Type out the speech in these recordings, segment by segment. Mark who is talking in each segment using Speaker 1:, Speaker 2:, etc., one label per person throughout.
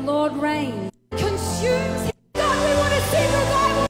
Speaker 1: Lord reigns. Consumes his God. We want to see revival.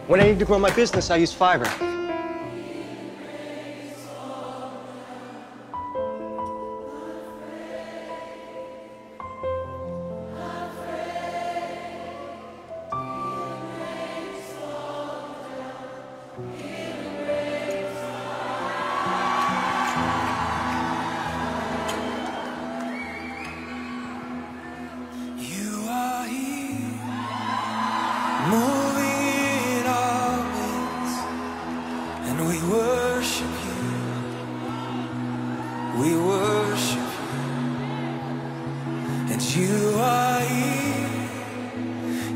Speaker 2: When I need to grow my business, I use Fiverr.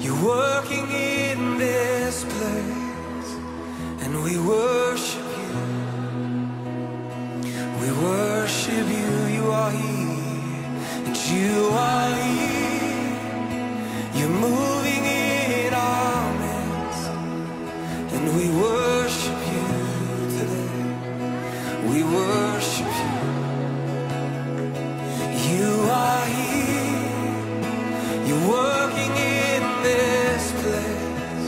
Speaker 3: You're working in this place, and we worship. we worship you. You are here, you're working in this place,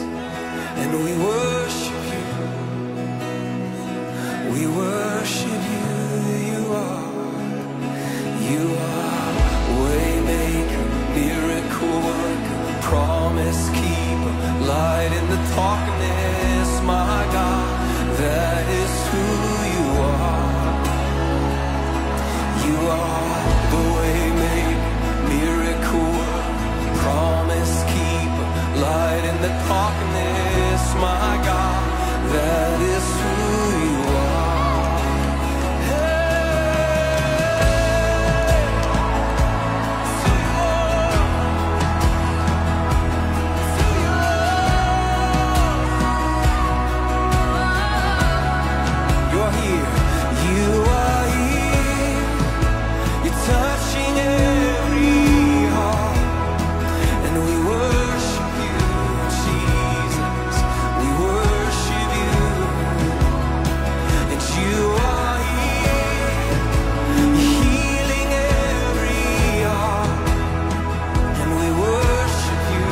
Speaker 3: and we worship you. We worship you. You are waymaker, miracle worker, promise keeper, light in the darkness, my God. That is who you are. You are the waymaker, miracle worker, promise keeper, light in the darkness, my God. That is who you are. Touching every heart, and we worship you, Jesus. We worship you, and you are here, healing every heart, and we worship you.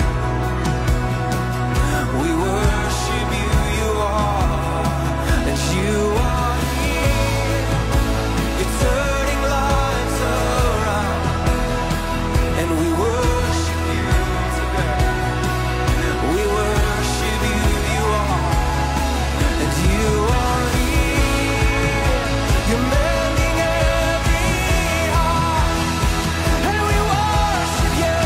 Speaker 3: We worship you. You are, and you are here. You're turning lives around, and we worship you today. We worship you. You are, and you are here. You're mending every heart, and we worship you.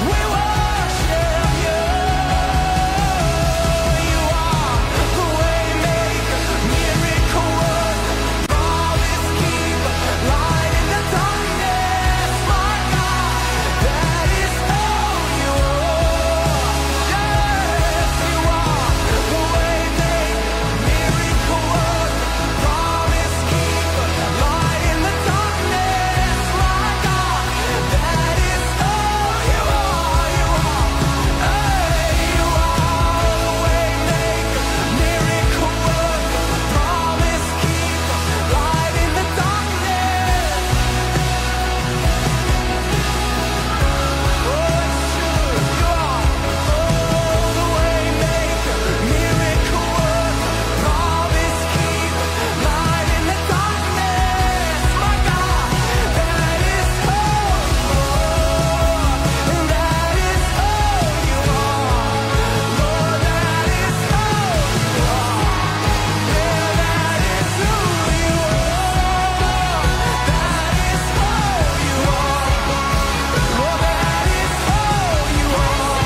Speaker 3: We worship you. You are the waymaker, miracle worker, promise keeper, light in the darkness, my God. That is who you are. Yes, you are the waymaker, miracle worker, promise keeper, light in the darkness, my God. That is who you are. You are, hey, you are the waymaker, miracle worker, promise keeper, light in the darkness. Oh, it's true, you are. Oh, the waymaker, miracle worker, promise keeper, light in the darkness, my God. That is who you are, and that is who you are. Lord, that is who you are. Yeah, that is who you are. That is who you are. Lord, that is who you are.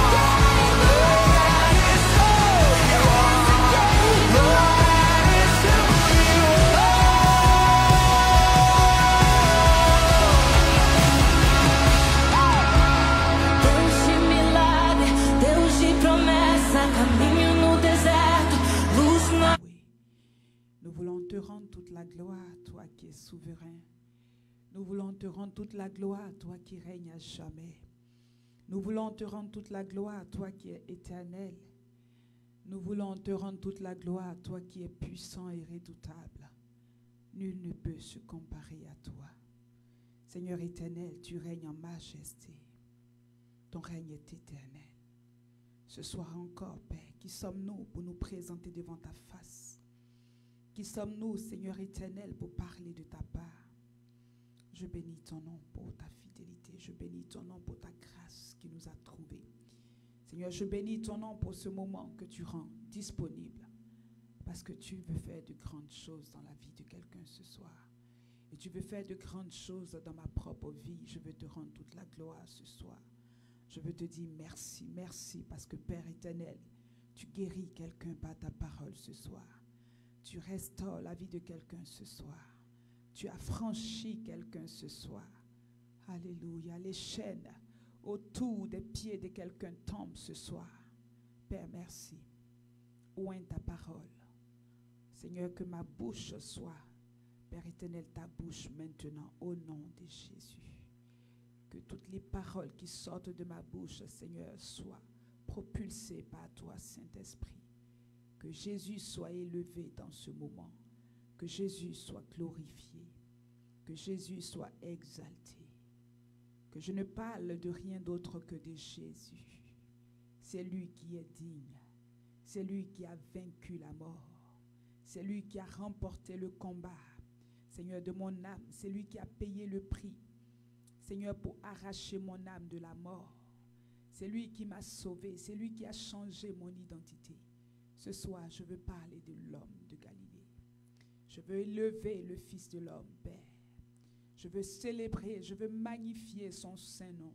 Speaker 3: Lord, that is who you are. Lord, that is who you
Speaker 1: Deus de milagre, Deus de promessa, caminho no deserto, luz na...
Speaker 4: Oui. Nous voulons te rendre toute la gloire, toi qui es souverain. Nous voulons te rendre toute la gloire, toi qui règnes à jamais. Nous voulons te rendre toute la gloire, toi qui es éternel. Nous voulons te rendre toute la gloire, toi qui es puissant et redoutable. Nul ne peut se comparer à toi. Seigneur éternel, tu règnes en majesté. Ton règne est éternel. Ce soir encore, Père, qui sommes-nous pour nous présenter devant ta face? Qui sommes-nous, Seigneur éternel, pour parler de ta part? Je bénis ton nom pour ta fidélité. Je bénis ton nom pour ta grâce qui nous a trouvés. Seigneur, je bénis ton nom pour ce moment que tu rends disponible, parce que tu veux faire de grandes choses dans la vie de quelqu'un ce soir. Et tu veux faire de grandes choses dans ma propre vie. Je veux te rendre toute la gloire ce soir. Je veux te dire merci, merci, parce que Père éternel, tu guéris quelqu'un par ta parole ce soir. Tu restaures la vie de quelqu'un ce soir. Tu as franchi quelqu'un ce soir. Alléluia. Les chaînes autour des pieds de quelqu'un tombent ce soir. Père, merci. Oigne ta parole. Seigneur, que ma bouche soit, Père éternel, ta bouche maintenant, au nom de Jésus. Que toutes les paroles qui sortent de ma bouche, Seigneur, soient propulsées par toi, Saint-Esprit. Que Jésus soit élevé dans ce moment. Que Jésus soit glorifié, que Jésus soit exalté, que je ne parle de rien d'autre que de Jésus. C'est lui qui est digne, c'est lui qui a vaincu la mort, c'est lui qui a remporté le combat. Seigneur de mon âme, c'est lui qui a payé le prix, Seigneur, pour arracher mon âme de la mort. C'est lui qui m'a sauvé, c'est lui qui a changé mon identité. Ce soir, je veux parler de l'homme de Galilée. Je veux élever le Fils de l'homme, Père. Je veux célébrer, je veux magnifier son saint nom.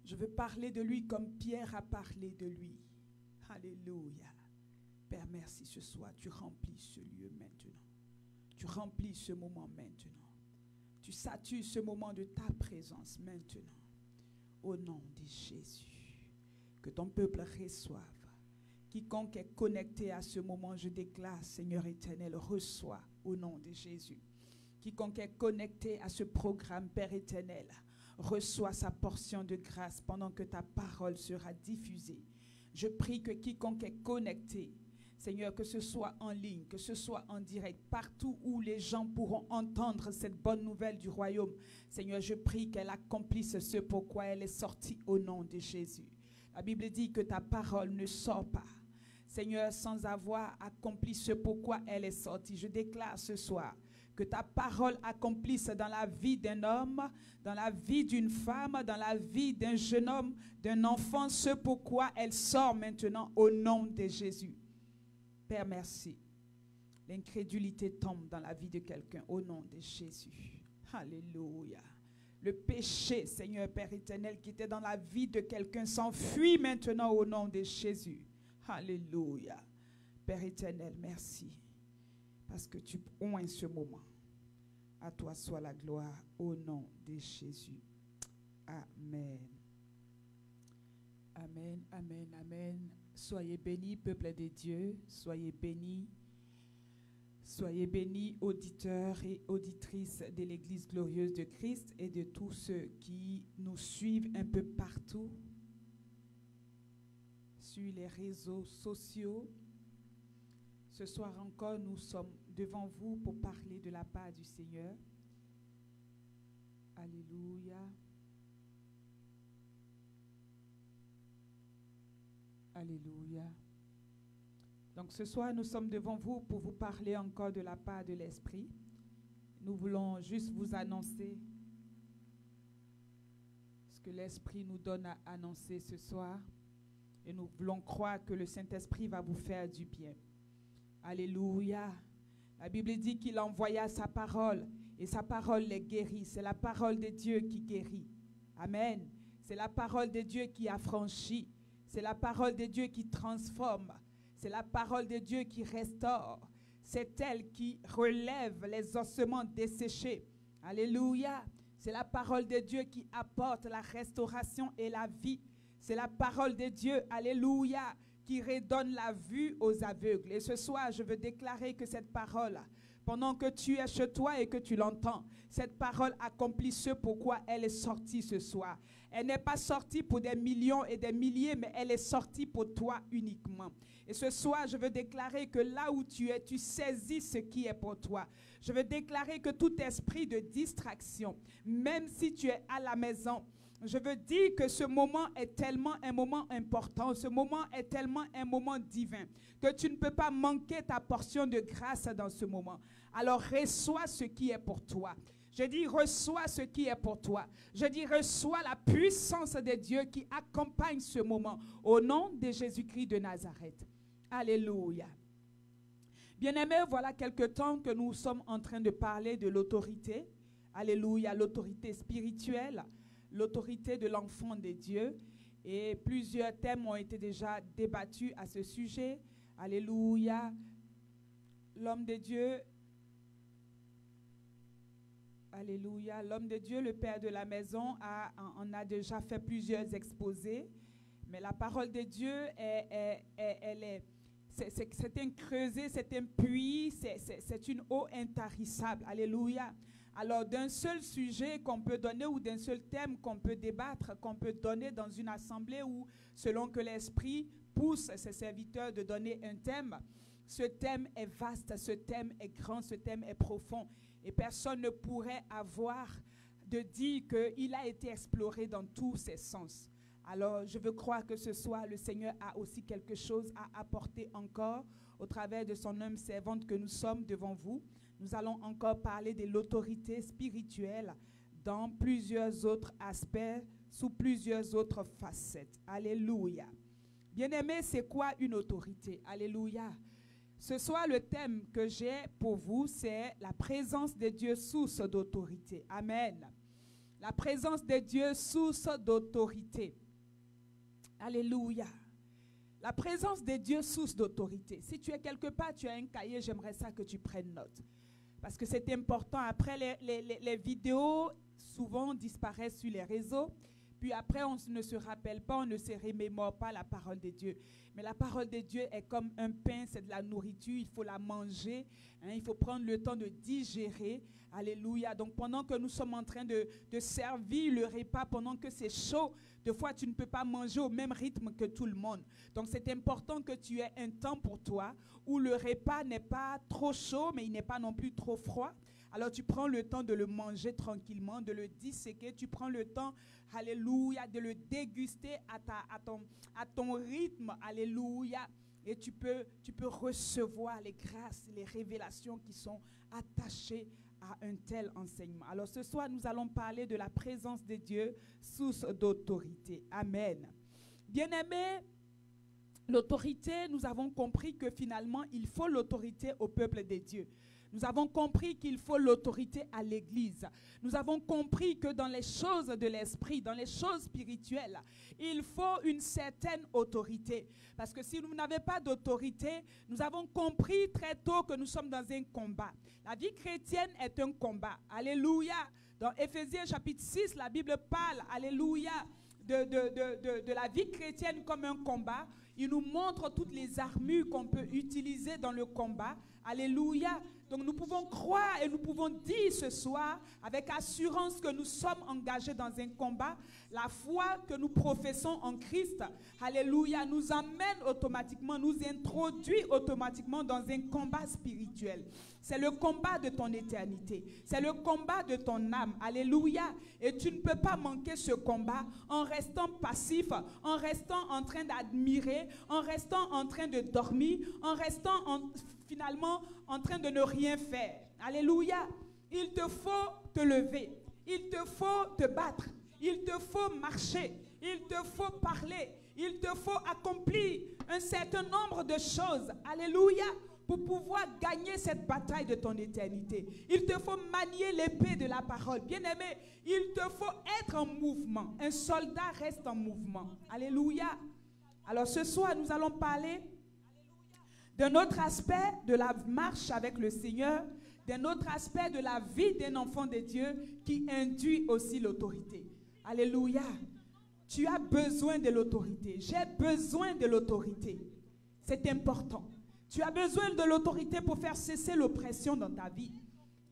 Speaker 4: Je veux parler de lui comme Pierre a parlé de lui. Alléluia. Père, merci ce soir. Tu remplis ce lieu maintenant. Tu remplis ce moment maintenant. Tu satures ce moment de ta présence maintenant. Au nom de Jésus, que ton peuple reçoive. Quiconque est connecté à ce moment, je déclare, Seigneur éternel, reçois au nom de Jésus. Quiconque est connecté à ce programme, Père éternel, reçois sa portion de grâce pendant que ta parole sera diffusée. Je prie que quiconque est connecté, Seigneur, que ce soit en ligne, que ce soit en direct, partout où les gens pourront entendre cette bonne nouvelle du royaume, Seigneur, je prie qu'elle accomplisse ce pourquoi elle est sortie au nom de Jésus. La Bible dit que ta parole ne sort pas, Seigneur, sans avoir accompli ce pourquoi elle est sortie. Je déclare ce soir que ta parole accomplisse dans la vie d'un homme, dans la vie d'une femme, dans la vie d'un jeune homme, d'un enfant, ce pourquoi elle sort maintenant au nom de Jésus. Père, merci. L'incrédulité tombe dans la vie de quelqu'un au nom de Jésus. Alléluia. Le péché, Seigneur Père éternel, qui était dans la vie de quelqu'un s'enfuit maintenant au nom de Jésus. Alléluia. Père éternel, merci. Parce que tu oins ce moment. À toi soit la gloire au nom de Jésus. Amen. Amen, amen, amen. Soyez bénis, peuple de Dieu. Soyez bénis. Soyez bénis, auditeurs et auditrices de l'Église glorieuse de Christ et de tous ceux qui nous suivent un peu partout sur les réseaux sociaux. Ce soir encore, nous sommes devant vous pour parler de la part du Seigneur. Alléluia. Alléluia. Donc ce soir, nous sommes devant vous pour vous parler encore de la part de l'Esprit. Nous voulons juste vous annoncer ce que l'Esprit nous donne à annoncer ce soir. Et nous voulons croire que le Saint-Esprit va vous faire du bien. Alléluia. La Bible dit qu'il envoya sa parole et sa parole les guérit. C'est la parole de Dieu qui guérit. Amen. C'est la parole de Dieu qui affranchit. C'est la parole de Dieu qui transforme. C'est la parole de Dieu qui restaure. C'est elle qui relève les ossements desséchés. Alléluia. C'est la parole de Dieu qui apporte la restauration et la vie. C'est la parole de Dieu, alléluia, qui redonne la vue aux aveugles. Et ce soir, je veux déclarer que cette parole, pendant que tu es chez toi et que tu l'entends, cette parole accomplit ce pourquoi elle est sortie ce soir. Elle n'est pas sortie pour des millions et des milliers, mais elle est sortie pour toi uniquement. Et ce soir, je veux déclarer que là où tu es, tu saisis ce qui est pour toi. Je veux déclarer que tout esprit de distraction, même si tu es à la maison, je veux dire que ce moment est tellement un moment important, ce moment est tellement un moment divin, que tu ne peux pas manquer ta portion de grâce dans ce moment. Alors reçois ce qui est pour toi. Je dis reçois ce qui est pour toi. Je dis reçois la puissance de Dieu qui accompagne ce moment au nom de Jésus-Christ de Nazareth. Alléluia. Bien-aimés, voilà quelque temps que nous sommes en train de parler de l'autorité. Alléluia, l'autorité spirituelle. L'autorité de l'enfant de Dieu. Et plusieurs thèmes ont été déjà débattus à ce sujet. Alléluia. L'homme de Dieu. Alléluia. L'homme de Dieu, le père de la maison, en a déjà fait plusieurs exposés. Mais la parole de Dieu, c'est un creuset, c'est un puits, c'est une eau intarissable. Alléluia. Alors, d'un seul sujet qu'on peut donner ou d'un seul thème qu'on peut débattre, qu'on peut donner dans une assemblée où, selon que l'Esprit pousse ses serviteurs de donner un thème, ce thème est vaste, ce thème est grand, ce thème est profond. Et personne ne pourrait avoir de dire qu'il a été exploré dans tous ses sens. Alors, je veux croire que ce soir, le Seigneur a aussi quelque chose à apporter encore au travers de son homme servante que nous sommes devant vous. Nous allons encore parler de l'autorité spirituelle dans plusieurs autres aspects, sous plusieurs autres facettes. Alléluia. Bien-aimés, c'est quoi une autorité? Alléluia. Ce soir, le thème que j'ai pour vous, c'est la présence de Dieu, source d'autorité. Amen. La présence de Dieu, source d'autorité. Alléluia. La présence de Dieu, source d'autorité. Si tu es quelque part, tu as un cahier, j'aimerais ça que tu prennes note. Parce que c'est important. Après, les vidéos souvent disparaissent sur les réseaux. Puis après, on ne se rappelle pas, on ne se remémore pas la parole de Dieu. Mais la parole de Dieu est comme un pain, c'est de la nourriture, il faut la manger, hein, il faut prendre le temps de digérer. Alléluia. Donc pendant que nous sommes en train de servir le repas, pendant que c'est chaud, des fois tu ne peux pas manger au même rythme que tout le monde. Donc c'est important que tu aies un temps pour toi où le repas n'est pas trop chaud, mais il n'est pas non plus trop froid. Alors tu prends le temps de le manger tranquillement, de le disséquer. Tu prends le temps, alléluia, de le déguster à ton rythme, alléluia. Et tu peux recevoir les grâces, les révélations qui sont attachées à un tel enseignement. Alors ce soir, nous allons parler de la présence de Dieu, source d'autorité. Amen. Bien-aimés, l'autorité, nous avons compris que finalement, il faut l'autorité au peuple de Dieu. Nous avons compris qu'il faut l'autorité à l'Église. Nous avons compris que dans les choses de l'esprit, dans les choses spirituelles, il faut une certaine autorité. Parce que si vous n'avez pas d'autorité, nous avons compris très tôt que nous sommes dans un combat. La vie chrétienne est un combat. Alléluia. Dans Éphésiens chapitre 6, la Bible parle, alléluia, de la vie chrétienne comme un combat. Il nous montre toutes les armures qu'on peut utiliser dans le combat. Alléluia. Donc nous pouvons croire et nous pouvons dire ce soir avec assurance que nous sommes engagés dans un combat. La foi que nous professons en Christ, alléluia, nous amène automatiquement, nous introduit automatiquement dans un combat spirituel. C'est le combat de ton éternité. C'est le combat de ton âme. Alléluia. Et tu ne peux pas manquer ce combat en restant passif, en restant en train d'admirer, en restant en train de dormir, en restant finalement en train de ne rien faire. Alléluia. Il te faut te lever. Il te faut te battre. Il te faut marcher. Il te faut parler. Il te faut accomplir un certain nombre de choses. Alléluia. Pour pouvoir gagner cette bataille de ton éternité. Il te faut manier l'épée de la parole. Bien-aimé, il te faut être en mouvement. Un soldat reste en mouvement. Alléluia. Alors ce soir, nous allons parler d'un autre aspect de la marche avec le Seigneur, d'un autre aspect de la vie d'un enfant de Dieu qui induit aussi l'autorité. Alléluia. Tu as besoin de l'autorité. J'ai besoin de l'autorité. C'est important. Tu as besoin de l'autorité pour faire cesser l'oppression dans ta vie.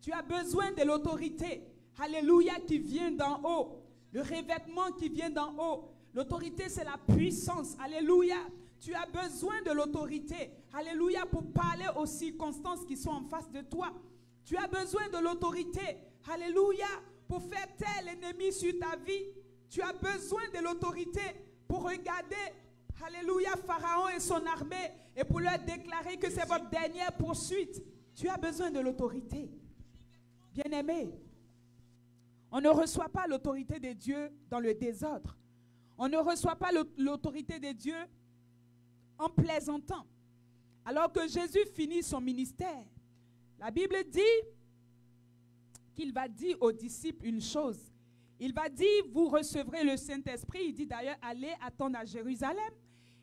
Speaker 4: Tu as besoin de l'autorité, alléluia, qui vient d'en haut. Le revêtement qui vient d'en haut. L'autorité, c'est la puissance, alléluia. Tu as besoin de l'autorité, alléluia, pour parler aux circonstances qui sont en face de toi. Tu as besoin de l'autorité, alléluia, pour faire taire l'ennemi sur ta vie. Tu as besoin de l'autorité pour regarder, alléluia, Pharaon et son armée et pour leur déclarer que c'est votre dernière poursuite. Tu as besoin de l'autorité. Bien-aimé, on ne reçoit pas l'autorité de Dieu dans le désordre. On ne reçoit pas l'autorité de Dieu en plaisantant. Alors que Jésus finit son ministère, la Bible dit qu'il va dire aux disciples une chose. Il va dire, vous recevrez le Saint-Esprit. Il dit d'ailleurs, allez attendre à Jérusalem.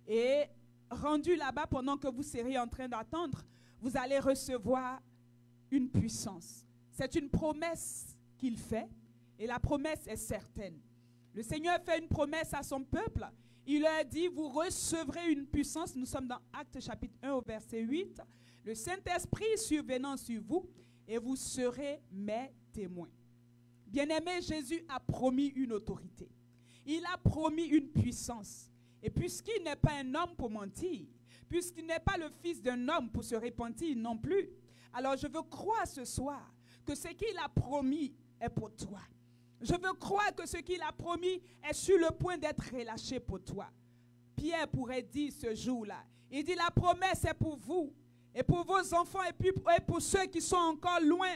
Speaker 4: Et rendu là-bas, pendant que vous serez en train d'attendre, vous allez recevoir une puissance. C'est une promesse qu'il fait. Et la promesse est certaine. Le Seigneur fait une promesse à son peuple. Il leur dit, vous recevrez une puissance. Nous sommes dans Actes chapitre 1 au verset 8. Le Saint-Esprit survenant sur vous et vous serez mes témoins. Bien-aimé, Jésus a promis une autorité. Il a promis une puissance. Et puisqu'il n'est pas un homme pour mentir, puisqu'il n'est pas le fils d'un homme pour se repentir non plus. Alors je veux croire ce soir que ce qu'il a promis est pour toi. Je veux croire que ce qu'il a promis est sur le point d'être relâché pour toi. Pierre pourrait dire ce jour-là, il dit la promesse est pour vous et pour vos enfants et pour ceux qui sont encore loin.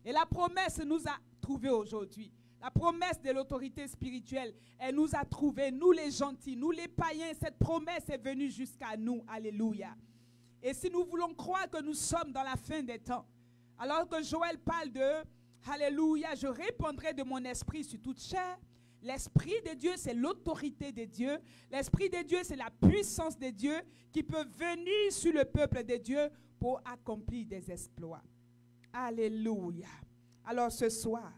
Speaker 4: Et la promesse nous a trouvés aujourd'hui. La promesse de l'autorité spirituelle, elle nous a trouvés, nous les gentils, nous les païens. Cette promesse est venue jusqu'à nous. Alléluia. Et si nous voulons croire que nous sommes dans la fin des temps, alors que Joël parle de Alléluia, je répandrai de mon esprit sur toute chair. L'esprit de Dieu, c'est l'autorité de Dieu. L'esprit de Dieu, c'est la puissance de Dieu qui peut venir sur le peuple de Dieu pour accomplir des exploits. Alléluia. Alors ce soir,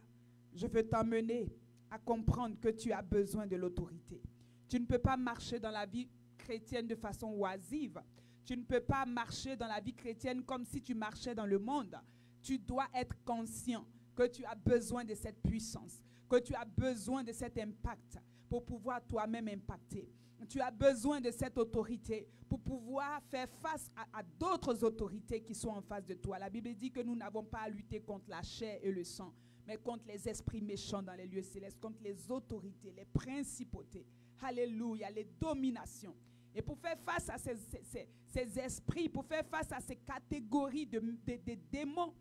Speaker 4: je veux t'emmener à comprendre que tu as besoin de l'autorité. Tu ne peux pas marcher dans la vie chrétienne de façon oisive. Tu ne peux pas marcher dans la vie chrétienne comme si tu marchais dans le monde. Tu dois être conscient que tu as besoin de cette puissance, que tu as besoin de cet impact pour pouvoir toi-même impacter. Tu as besoin de cette autorité pour pouvoir faire face à d'autres autorités qui sont en face de toi. La Bible dit que nous n'avons pas à lutter contre la chair et le sang, mais contre les esprits méchants dans les lieux célestes, contre les autorités, les principautés. Alléluia, les dominations. Et pour faire face à ces esprits, pour faire face à ces catégories de démons,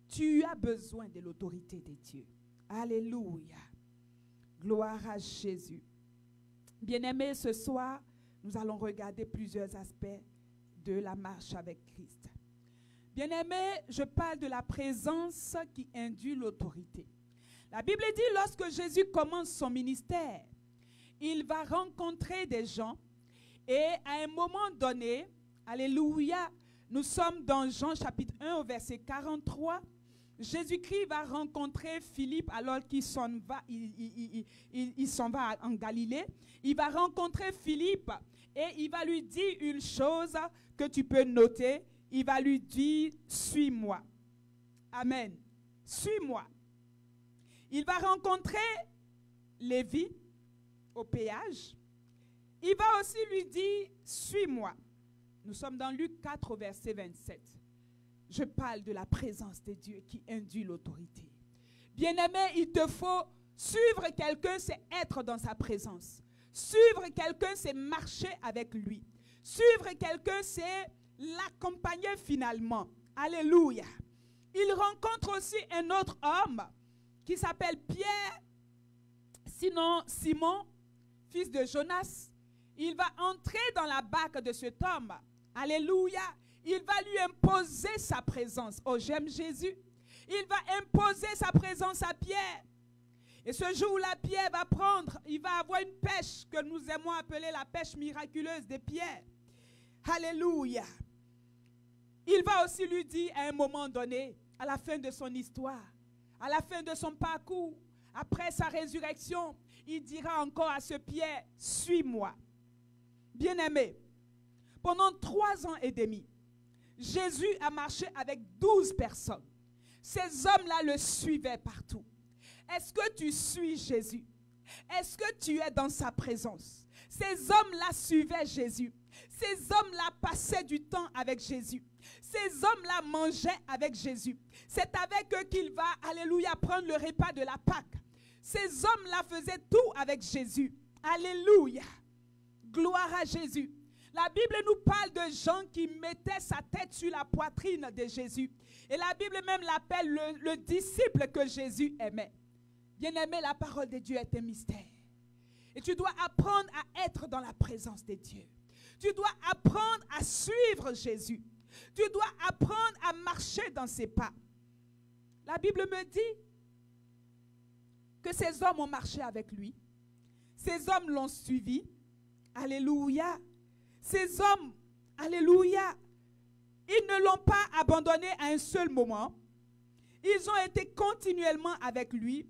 Speaker 4: tu as besoin de l'autorité de Dieu. Alléluia. Gloire à Jésus. Bien-aimés, ce soir, nous allons regarder plusieurs aspects de la marche avec Christ. Bien-aimés, je parle de la présence qui induit l'autorité. La Bible dit, lorsque Jésus commence son ministère, il va rencontrer des gens et à un moment donné, alléluia, nous sommes dans Jean chapitre 1 au verset 43. Jésus-Christ va rencontrer Philippe alors qu'il s'en va, il s'en va en Galilée. Il va rencontrer Philippe et il va lui dire une chose que tu peux noter. Il va lui dire, suis-moi. Amen. Suis-moi. Il va rencontrer Lévi au péage. Il va aussi lui dire, suis-moi. Nous sommes dans Luc 4 au verset 27. Je parle de la présence de Dieu qui induit l'autorité. Bien-aimé, il te faut suivre quelqu'un, c'est être dans sa présence. Suivre quelqu'un, c'est marcher avec lui. Suivre quelqu'un, c'est l'accompagner finalement. Alléluia. Il rencontre aussi un autre homme qui s'appelle Pierre, sinon Simon, fils de Jonas. Il va entrer dans la barque de cet homme. Alléluia. Il va lui imposer sa présence. Oh, j'aime Jésus. Il va imposer sa présence à Pierre. Et ce jour-là, Pierre va prendre, il va avoir une pêche que nous aimons appeler la pêche miraculeuse de Pierre. Alléluia. Il va aussi lui dire à un moment donné, à la fin de son histoire, à la fin de son parcours, après sa résurrection, il dira encore à ce Pierre, suis-moi. Bien-aimé, pendant 3 ans et demi, Jésus a marché avec 12 personnes. Ces hommes-là le suivaient partout. Est-ce que tu suis Jésus? Est-ce que tu es dans sa présence? Ces hommes-là suivaient Jésus. Ces hommes-là passaient du temps avec Jésus. Ces hommes-là mangeaient avec Jésus. C'est avec eux qu'il va, alléluia, prendre le repas de la Pâque. Ces hommes-là faisaient tout avec Jésus. Alléluia. Gloire à Jésus. La Bible nous parle de gens qui mettaient sa tête sur la poitrine de Jésus. Et la Bible même l'appelle le disciple que Jésus aimait. Bien-aimé, la parole de Dieu est un mystère. Et tu dois apprendre à être dans la présence de Dieu. Tu dois apprendre à suivre Jésus. Tu dois apprendre à marcher dans ses pas. La Bible me dit que ces hommes ont marché avec lui. Ces hommes l'ont suivi. Alléluia. Ces hommes, alléluia, ils ne l'ont pas abandonné à un seul moment. Ils ont été continuellement avec lui.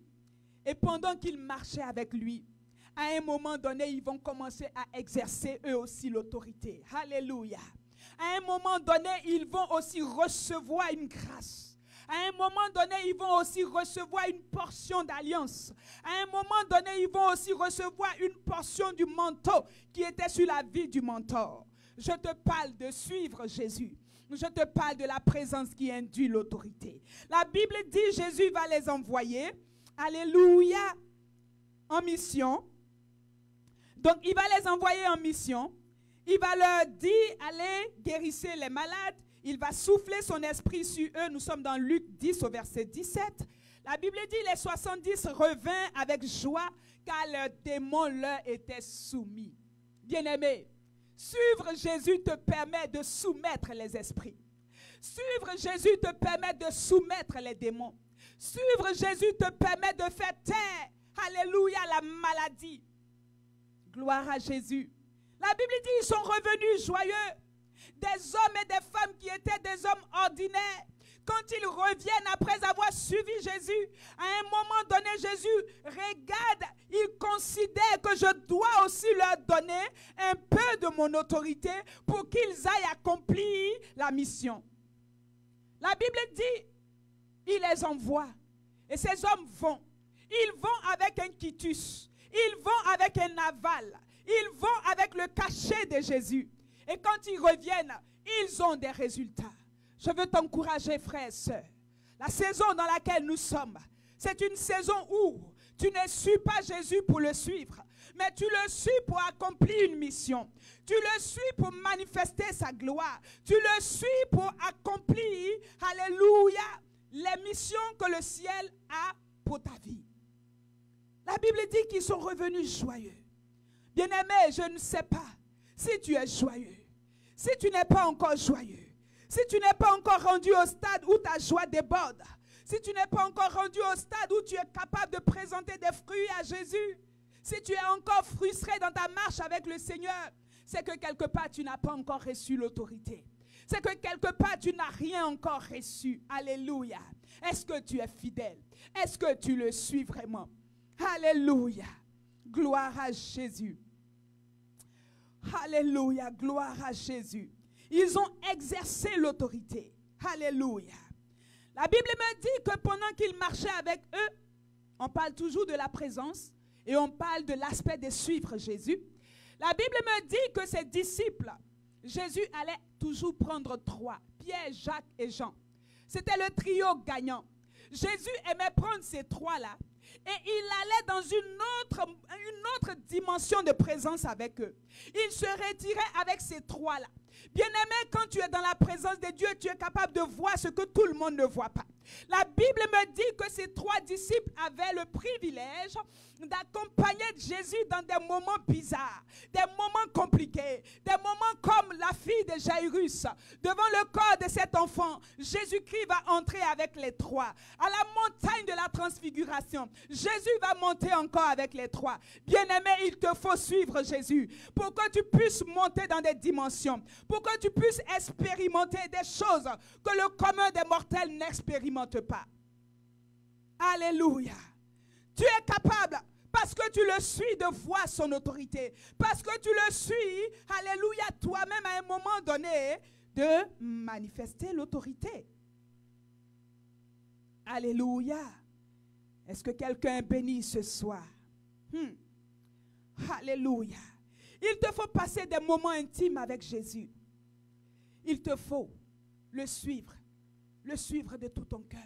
Speaker 4: Et pendant qu'ils marchaient avec lui, à un moment donné, ils vont commencer à exercer eux aussi l'autorité. Alléluia. À un moment donné, ils vont aussi recevoir une grâce. À un moment donné, ils vont aussi recevoir une portion d'alliance. À un moment donné, ils vont aussi recevoir une portion du manteau qui était sur la vie du mentor. Je te parle de suivre Jésus. Je te parle de la présence qui induit l'autorité. La Bible dit Jésus va les envoyer, alléluia, en mission. Donc, il va les envoyer en mission. Il va leur dire, allez, guérissez les malades. Il va souffler son esprit sur eux. Nous sommes dans Luc 10 au verset 17. La Bible dit, les 70 revinrent avec joie car leurs démons leur étaient soumis. Bien-aimés, suivre Jésus te permet de soumettre les esprits. Suivre Jésus te permet de soumettre les démons. Suivre Jésus te permet de faire taire, alléluia, la maladie. Gloire à Jésus. La Bible dit, ils sont revenus joyeux. Des hommes et des femmes qui étaient des hommes ordinaires. Quand ils reviennent après avoir suivi Jésus, à un moment donné, Jésus regarde, il considère que je dois aussi leur donner un peu de mon autorité pour qu'ils aillent accomplir la mission. La Bible dit, il les envoie. Et ces hommes vont. Ils vont avec un quitus. Ils vont avec un aval. Ils vont avec le cachet de Jésus. Et quand ils reviennent, ils ont des résultats. Je veux t'encourager, frères et sœurs. La saison dans laquelle nous sommes, c'est une saison où tu ne suis pas Jésus pour le suivre, mais tu le suis pour accomplir une mission. Tu le suis pour manifester sa gloire. Tu le suis pour accomplir, alléluia, les missions que le ciel a pour ta vie. La Bible dit qu'ils sont revenus joyeux. Bien-aimé, je ne sais pas si tu es joyeux, si tu n'es pas encore joyeux, si tu n'es pas encore rendu au stade où ta joie déborde, si tu n'es pas encore rendu au stade où tu es capable de présenter des fruits à Jésus, si tu es encore frustré dans ta marche avec le Seigneur, c'est que quelque part tu n'as pas encore reçu l'autorité. C'est que quelque part tu n'as rien encore reçu. Alléluia. Est-ce que tu es fidèle? Est-ce que tu le suis vraiment? Alléluia. Gloire à Jésus. Alléluia. Gloire à Jésus. Ils ont exercé l'autorité. Alléluia. La Bible me dit que pendant qu'ils marchaient avec eux, on parle toujours de la présence et on parle de l'aspect de suivre Jésus. La Bible me dit que ses disciples, Jésus allait toujours prendre trois, Pierre, Jacques et Jean. C'était le trio gagnant. Jésus aimait prendre ces trois-là et il allait dans une autre dimension de présence avec eux. Il se retirait avec ces trois-là. Bien-aimé, quand tu es dans la présence de Dieu, tu es capable de voir ce que tout le monde ne voit pas. La Bible me dit que ces trois disciples avaient le privilège d'accompagner Jésus dans des moments bizarres, des moments compliqués, des moments comme la fille de Jairus. Devant le corps de cet enfant, Jésus-Christ va entrer avec les trois. À la montagne de la transfiguration, Jésus va monter encore avec les trois. Bien-aimé, il te faut suivre Jésus pour que tu puisses monter dans des dimensions, pour que tu puisses expérimenter des choses que le commun des mortels n'expérimente pas. Alléluia. Tu es capable, parce que tu le suis, de voir son autorité. Parce que tu le suis, alléluia, toi-même à un moment donné, de manifester l'autorité. Alléluia. Est-ce que quelqu'un est béni ce soir? Alléluia. Il te faut passer des moments intimes avec Jésus. Il te faut le suivre de tout ton cœur.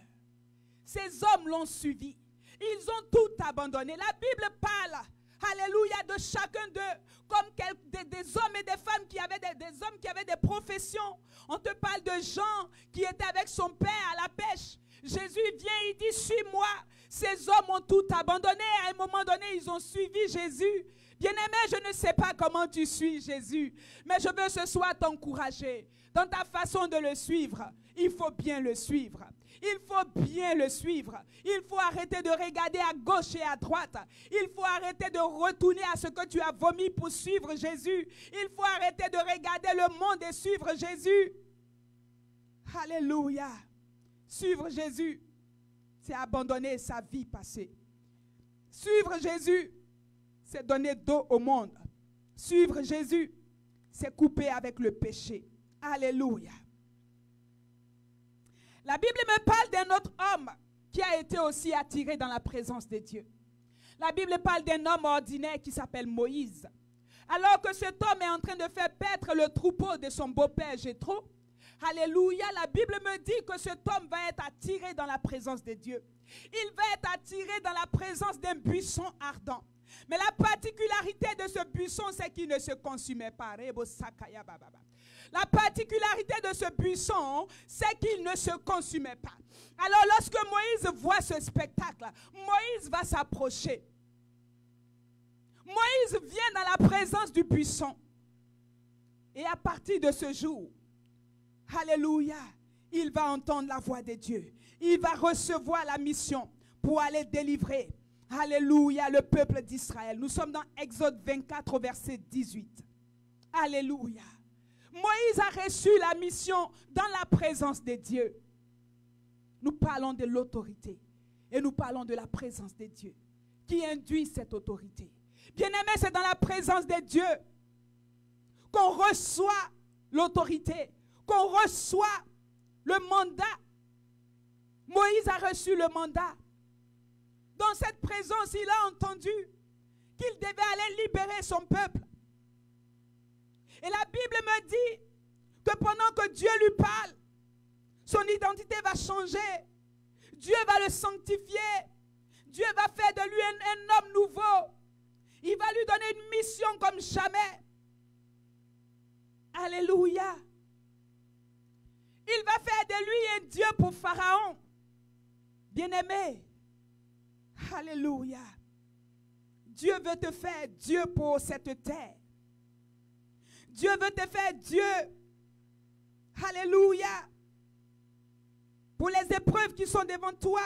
Speaker 4: Ces hommes l'ont suivi. Ils ont tout abandonné. La Bible parle, alléluia, de chacun d'eux comme des hommes et des femmes qui avaient des hommes qui avaient des professions. On te parle de Jean qui était avec son père à la pêche. Jésus vient, il dit, suis-moi. Ces hommes ont tout abandonné. À un moment donné, ils ont suivi Jésus. Bien-aimé, je ne sais pas comment tu suis Jésus, mais je veux ce soir t'encourager. Dans ta façon de le suivre, il faut bien le suivre. Il faut bien le suivre. Il faut arrêter de regarder à gauche et à droite. Il faut arrêter de retourner à ce que tu as vomi pour suivre Jésus. Il faut arrêter de regarder le monde et suivre Jésus. Alléluia. Suivre Jésus, c'est abandonner sa vie passée. Suivre Jésus, c'est donner dos au monde. Suivre Jésus, c'est couper avec le péché. Alléluia. La Bible me parle d'un autre homme qui a été aussi attiré dans la présence de Dieu. La Bible parle d'un homme ordinaire qui s'appelle Moïse. Alors que cet homme est en train de faire paître le troupeau de son beau-père Jéthro, alléluia, la Bible me dit que cet homme va être attiré dans la présence de Dieu. Il va être attiré dans la présence d'un buisson ardent. Mais la particularité de ce buisson, c'est qu'il ne se consumait pas. La particularité de ce buisson, c'est qu'il ne se consumait pas. Alors lorsque Moïse voit ce spectacle, Moïse va s'approcher. Moïse vient dans la présence du buisson. Et à partir de ce jour, alléluia, il va entendre la voix de Dieu. Il va recevoir la mission pour aller délivrer, alléluia, le peuple d'Israël. Nous sommes dans Exode 24 au verset 18. Alléluia. Moïse a reçu la mission dans la présence de Dieu. Nous parlons de l'autorité et nous parlons de la présence de Dieu qui induit cette autorité. Bien-aimé, c'est dans la présence de Dieu qu'on reçoit l'autorité, qu'on reçoit le mandat. Moïse a reçu le mandat. Dans cette présence, il a entendu qu'il devait aller libérer son peuple. Et la Bible me dit que pendant que Dieu lui parle, son identité va changer. Dieu va le sanctifier. Dieu va faire de lui un homme nouveau. Il va lui donner une mission comme jamais. Alléluia. Il va faire de lui un Dieu pour Pharaon. Bien-aimé. Alléluia. Dieu veut te faire Dieu pour cette terre. Dieu veut te faire Dieu. Alléluia. Pour les épreuves qui sont devant toi.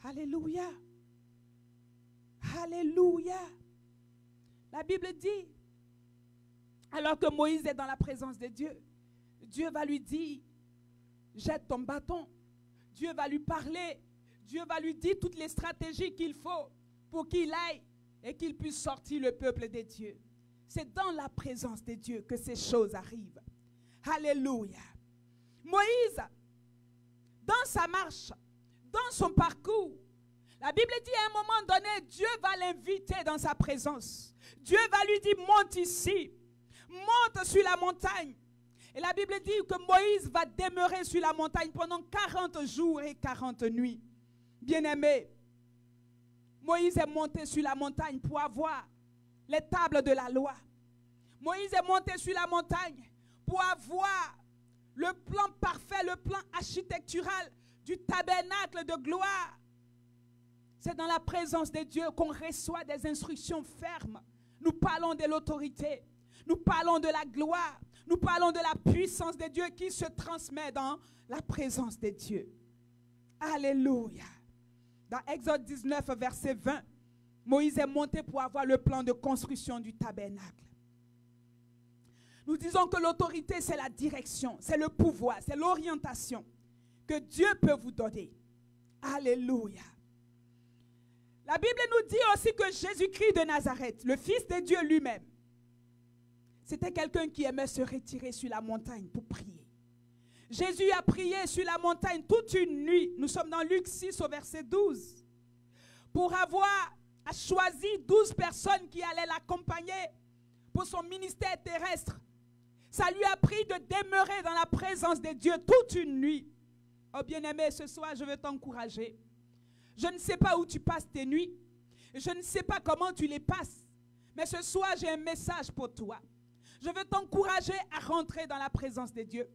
Speaker 4: Alléluia. Alléluia. La Bible dit, alors que Moïse est dans la présence de Dieu, Dieu va lui dire, jette ton bâton. Dieu va lui parler. Dieu va lui dire toutes les stratégies qu'il faut pour qu'il aille et qu'il puisse sortir le peuple de Dieu. C'est dans la présence de Dieu que ces choses arrivent. Alléluia. Moïse, dans sa marche, dans son parcours, la Bible dit à un moment donné, Dieu va l'inviter dans sa présence. Dieu va lui dire, monte ici, monte sur la montagne. Et la Bible dit que Moïse va demeurer sur la montagne pendant 40 jours et 40 nuits. Bien-aimé, Moïse est monté sur la montagne pour avoir les tables de la loi. Moïse est monté sur la montagne pour avoir le plan parfait, le plan architectural du tabernacle de gloire. C'est dans la présence de Dieu qu'on reçoit des instructions fermes. Nous parlons de l'autorité, nous parlons de la gloire, nous parlons de la puissance de Dieu qui se transmet dans la présence de Dieu. Alléluia. Dans Exode 19, verset 20, Moïse est monté pour avoir le plan de construction du tabernacle. Nous disons que l'autorité, c'est la direction, c'est le pouvoir, c'est l'orientation que Dieu peut vous donner. Alléluia. La Bible nous dit aussi que Jésus-Christ de Nazareth, le Fils de Dieu lui-même, c'était quelqu'un qui aimait se retirer sur la montagne pour prier. Jésus a prié sur la montagne toute une nuit. Nous sommes dans Luc 6 au verset 12. Pour avoir choisi 12 personnes qui allaient l'accompagner pour son ministère terrestre. Ça lui a pris de demeurer dans la présence de Dieu toute une nuit. Oh bien-aimé, ce soir, je veux t'encourager. Je ne sais pas où tu passes tes nuits. Je ne sais pas comment tu les passes. Mais ce soir, j'ai un message pour toi. Je veux t'encourager à rentrer dans la présence de Dieu.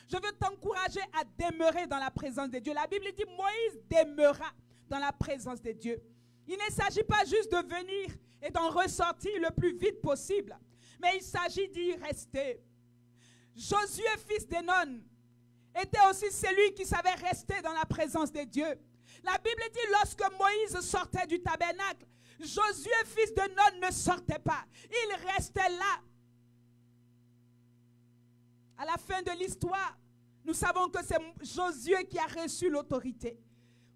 Speaker 4: Je veux t'encourager à demeurer dans la présence de Dieu. La Bible dit, Moïse demeura dans la présence de Dieu. Il ne s'agit pas juste de venir et d'en ressortir le plus vite possible. Mais il s'agit d'y rester. Josué, fils de Nun, était aussi celui qui savait rester dans la présence de Dieu. La Bible dit, lorsque Moïse sortait du tabernacle, Josué, fils de Nun, ne sortait pas. Il restait là. À la fin de l'histoire, nous savons que c'est Josué qui a reçu l'autorité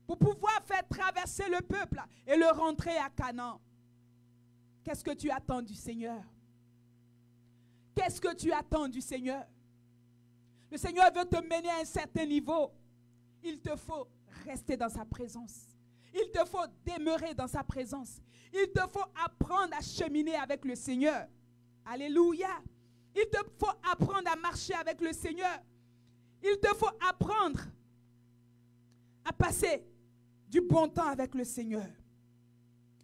Speaker 4: pour pouvoir faire traverser le peuple et le rentrer à Canaan. Qu'est-ce que tu attends du Seigneur? Qu'est-ce que tu attends du Seigneur? Le Seigneur veut te mener à un certain niveau. Il te faut rester dans sa présence. Il te faut demeurer dans sa présence. Il te faut apprendre à cheminer avec le Seigneur. Alléluia. Il te faut apprendre à marcher avec le Seigneur. Il te faut apprendre à passer du bon temps avec le Seigneur.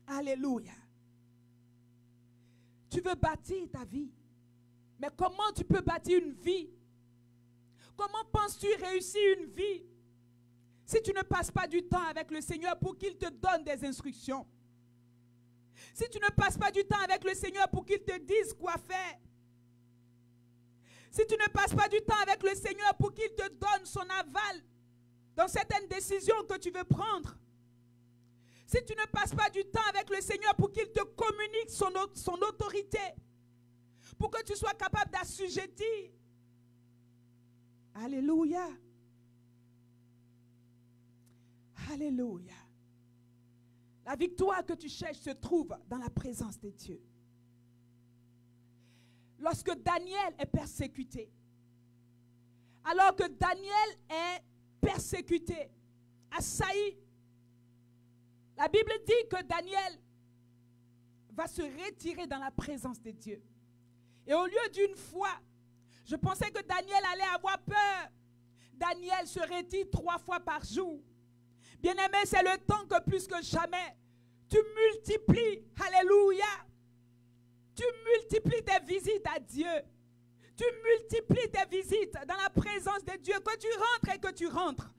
Speaker 4: Alléluia. Tu veux bâtir ta vie. Mais comment tu peux bâtir une vie? Comment penses-tu réussir une vie si tu ne passes pas du temps avec le Seigneur pour qu'il te donne des instructions? Si tu ne passes pas du temps avec le Seigneur pour qu'il te dise quoi faire? Si tu ne passes pas du temps avec le Seigneur pour qu'il te donne son aval dans certaines décisions que tu veux prendre? Si tu ne passes pas du temps avec le Seigneur pour qu'il te communique son autorité, pour que tu sois capable d'assujettir. Alléluia. Alléluia. La victoire que tu cherches se trouve dans la présence de Dieu. Lorsque Daniel est persécuté, alors que Daniel est persécuté, assailli, la Bible dit que Daniel va se retirer dans la présence de Dieu. Et au lieu d'une fois, je pensais que Daniel allait avoir peur. Daniel se retire 3 fois par jour. Bien-aimé, c'est le temps que plus que jamais, tu multiplies, alléluia, tu multiplies tes visites à Dieu. Tu multiplies tes visites dans la présence de Dieu, que tu rentres et que tu rentres.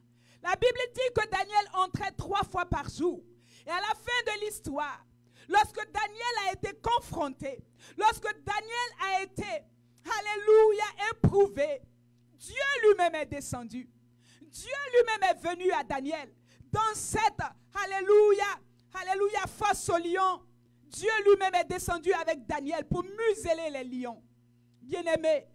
Speaker 4: La Bible dit que Daniel entrait 3 fois par jour. Et à la fin de l'histoire, lorsque Daniel a été confronté, lorsque Daniel a été, alléluia, éprouvé, Dieu lui-même est descendu. Dieu lui-même est venu à Daniel dans cette, alléluia, alléluia, face au lion. Dieu lui-même est descendu avec Daniel pour museler les lions. Bien-aimé,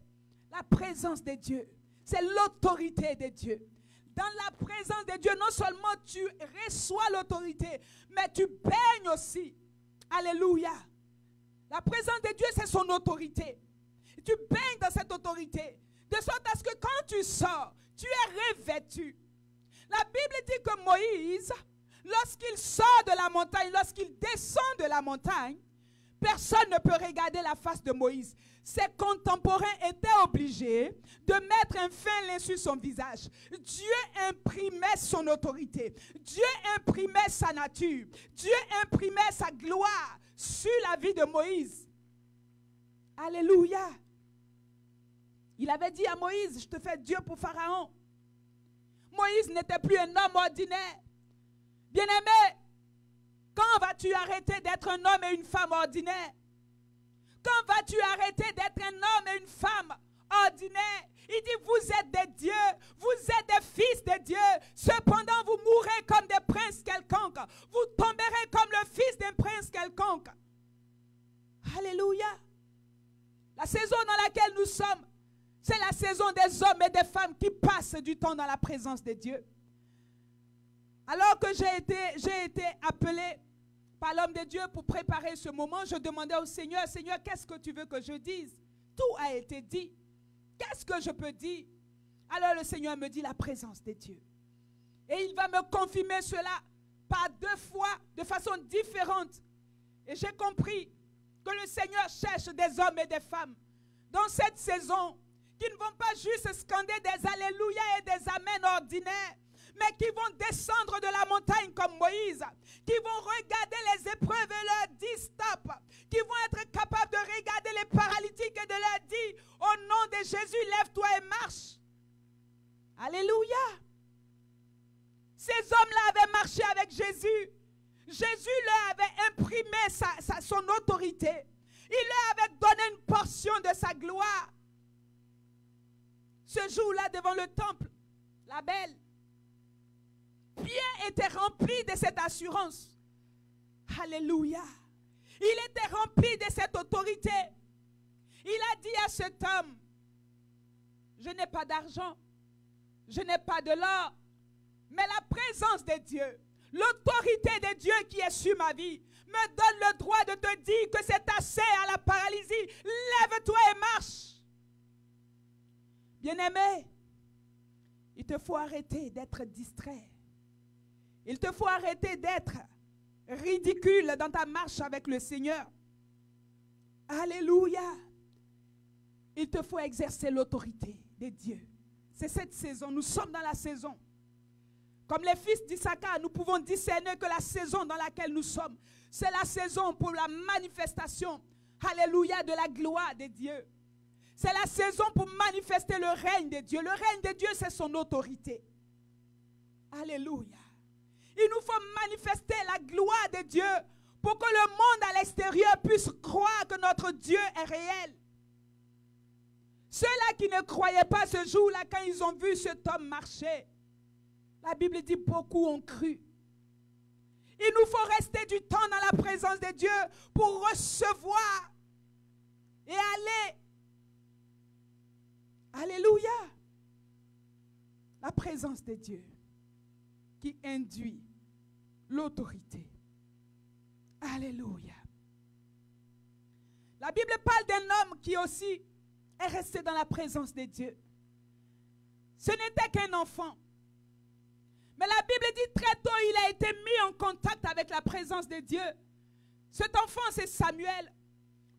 Speaker 4: la présence de Dieu, c'est l'autorité de Dieu. Dans la présence de Dieu, non seulement tu reçois l'autorité, mais tu baignes aussi. Alléluia. La présence de Dieu, c'est son autorité. Tu baignes dans cette autorité. De sorte à ce que quand tu sors, tu es revêtu. La Bible dit que Moïse, lorsqu'il sort de la montagne, lorsqu'il descend de la montagne, personne ne peut regarder la face de Moïse. Ses contemporains étaient obligés de mettre un fin lin sur son visage. Dieu imprimait son autorité. Dieu imprimait sa nature. Dieu imprimait sa gloire sur la vie de Moïse. Alléluia. Il avait dit à Moïse, je te fais Dieu pour Pharaon. Moïse n'était plus un homme ordinaire. Bien-aimé, quand vas-tu arrêter d'être un homme et une femme ordinaires? Quand vas-tu arrêter d'être un homme et une femme ordinaires? Il dit, vous êtes des dieux, vous êtes des fils de Dieu. Cependant, vous mourrez comme des princes quelconques. Vous tomberez comme le fils d'un prince quelconque. Alléluia. La saison dans laquelle nous sommes, c'est la saison des hommes et des femmes qui passent du temps dans la présence de Dieu. Alors que j'ai été appelé par l'homme de Dieu pour préparer ce moment, je demandais au Seigneur, Seigneur, qu'est-ce que tu veux que je dise? Tout a été dit. Qu'est-ce que je peux dire? Alors le Seigneur me dit la présence de Dieu. Et il va me confirmer cela par 2 fois, de façon différente. Et j'ai compris que le Seigneur cherche des hommes et des femmes dans cette saison qui ne vont pas juste scander des alléluia et des amen ordinaires, mais qui vont descendre de la montagne comme Moïse, qui vont regarder les épreuves et leur dire stop, qui vont être capables de regarder les paralytiques et de leur dire au nom de Jésus, lève-toi et marche. Alléluia. Ces hommes-là avaient marché avec Jésus. Jésus leur avait imprimé son autorité. Il leur avait donné une portion de sa gloire. Ce jour-là, devant le temple, la belle, Pierre était rempli de cette assurance. Alléluia. Il était rempli de cette autorité. Il a dit à cet homme, je n'ai pas d'argent, je n'ai pas de l'or, mais la présence de Dieu, l'autorité de Dieu qui est sur ma vie, me donne le droit de te dire que c'est assez à la paralysie. Lève-toi et marche. Bien-aimé, il te faut arrêter d'être distrait. Il te faut arrêter d'être ridicule dans ta marche avec le Seigneur. Alléluia. Il te faut exercer l'autorité de Dieu. C'est cette saison. Nous sommes dans la saison. Comme les fils d'Issachar, nous pouvons discerner que la saison dans laquelle nous sommes, c'est la saison pour la manifestation, alléluia, de la gloire de Dieu. C'est la saison pour manifester le règne de Dieu. Le règne de Dieu, c'est son autorité. Alléluia. Il nous faut manifester la gloire de Dieu pour que le monde à l'extérieur puisse croire que notre Dieu est réel. Ceux-là qui ne croyaient pas ce jour-là, quand ils ont vu cet homme marcher, la Bible dit beaucoup ont cru. Il nous faut rester du temps dans la présence de Dieu pour recevoir et aller. Alléluia. La présence de Dieu qui induit l'autorité. Alléluia. La Bible parle d'un homme qui aussi est resté dans la présence de Dieu. Ce n'était qu'un enfant. Mais la Bible dit très tôt, il a été mis en contact avec la présence de Dieu. Cet enfant, c'est Samuel,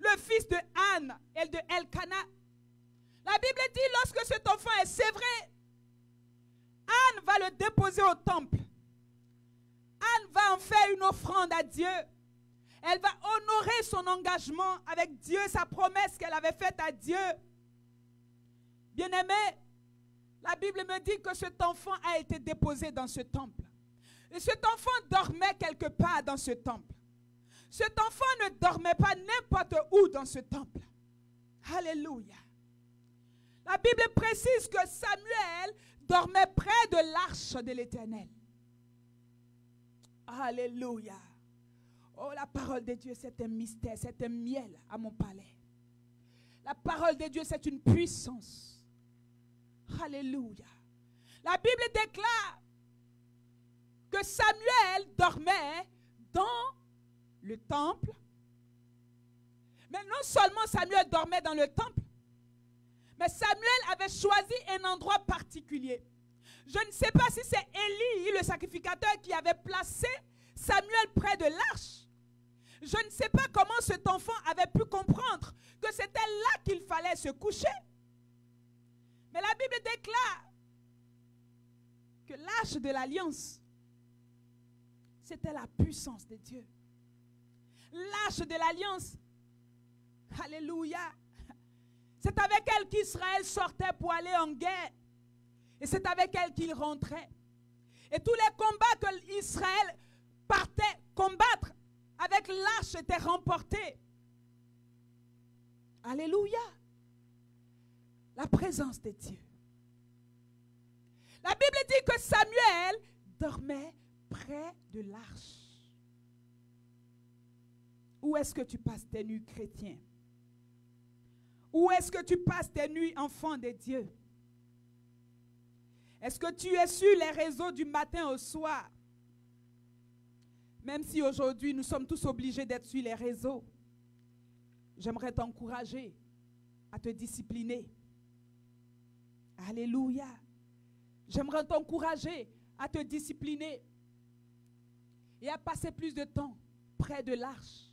Speaker 4: le fils de Anne et de Elkana. La Bible dit, lorsque cet enfant est sévré, Anne va le déposer au temple. Anne va en faire une offrande à Dieu. Elle va honorer son engagement avec Dieu, sa promesse qu'elle avait faite à Dieu. Bien-aimé, la Bible me dit que cet enfant a été déposé dans ce temple. Et cet enfant dormait quelque part dans ce temple. Cet enfant ne dormait pas n'importe où dans ce temple. Alléluia. La Bible précise que Samuel dormait près de l'arche de l'Éternel. Alléluia. Oh, la parole de Dieu, c'est un mystère, c'est un miel à mon palais. La parole de Dieu, c'est une puissance. Alléluia. La Bible déclare que Samuel dormait dans le temple. Mais non seulement Samuel dormait dans le temple, mais Samuel avait choisi un endroit particulier. Je ne sais pas si c'est Élie, le sacrificateur, qui avait placé Samuel près de l'arche. Je ne sais pas comment cet enfant avait pu comprendre que c'était là qu'il fallait se coucher. Mais la Bible déclare que l'arche de l'alliance, c'était la puissance de Dieu. L'arche de l'alliance, alléluia, c'est avec elle qu'Israël sortait pour aller en guerre. Et c'est avec elle qu'il rentrait. Et tous les combats que Israël partait combattre avec l'arche étaient remportés. Alléluia. La présence de Dieu. La Bible dit que Samuel dormait près de l'arche. Où est-ce que tu passes tes nuits, chrétien? Où est-ce que tu passes tes nuits, enfant de Dieu? Est-ce que tu es sur les réseaux du matin au soir? Même si aujourd'hui nous sommes tous obligés d'être sur les réseaux, j'aimerais t'encourager à te discipliner. Alléluia. J'aimerais t'encourager à te discipliner et à passer plus de temps près de l'arche.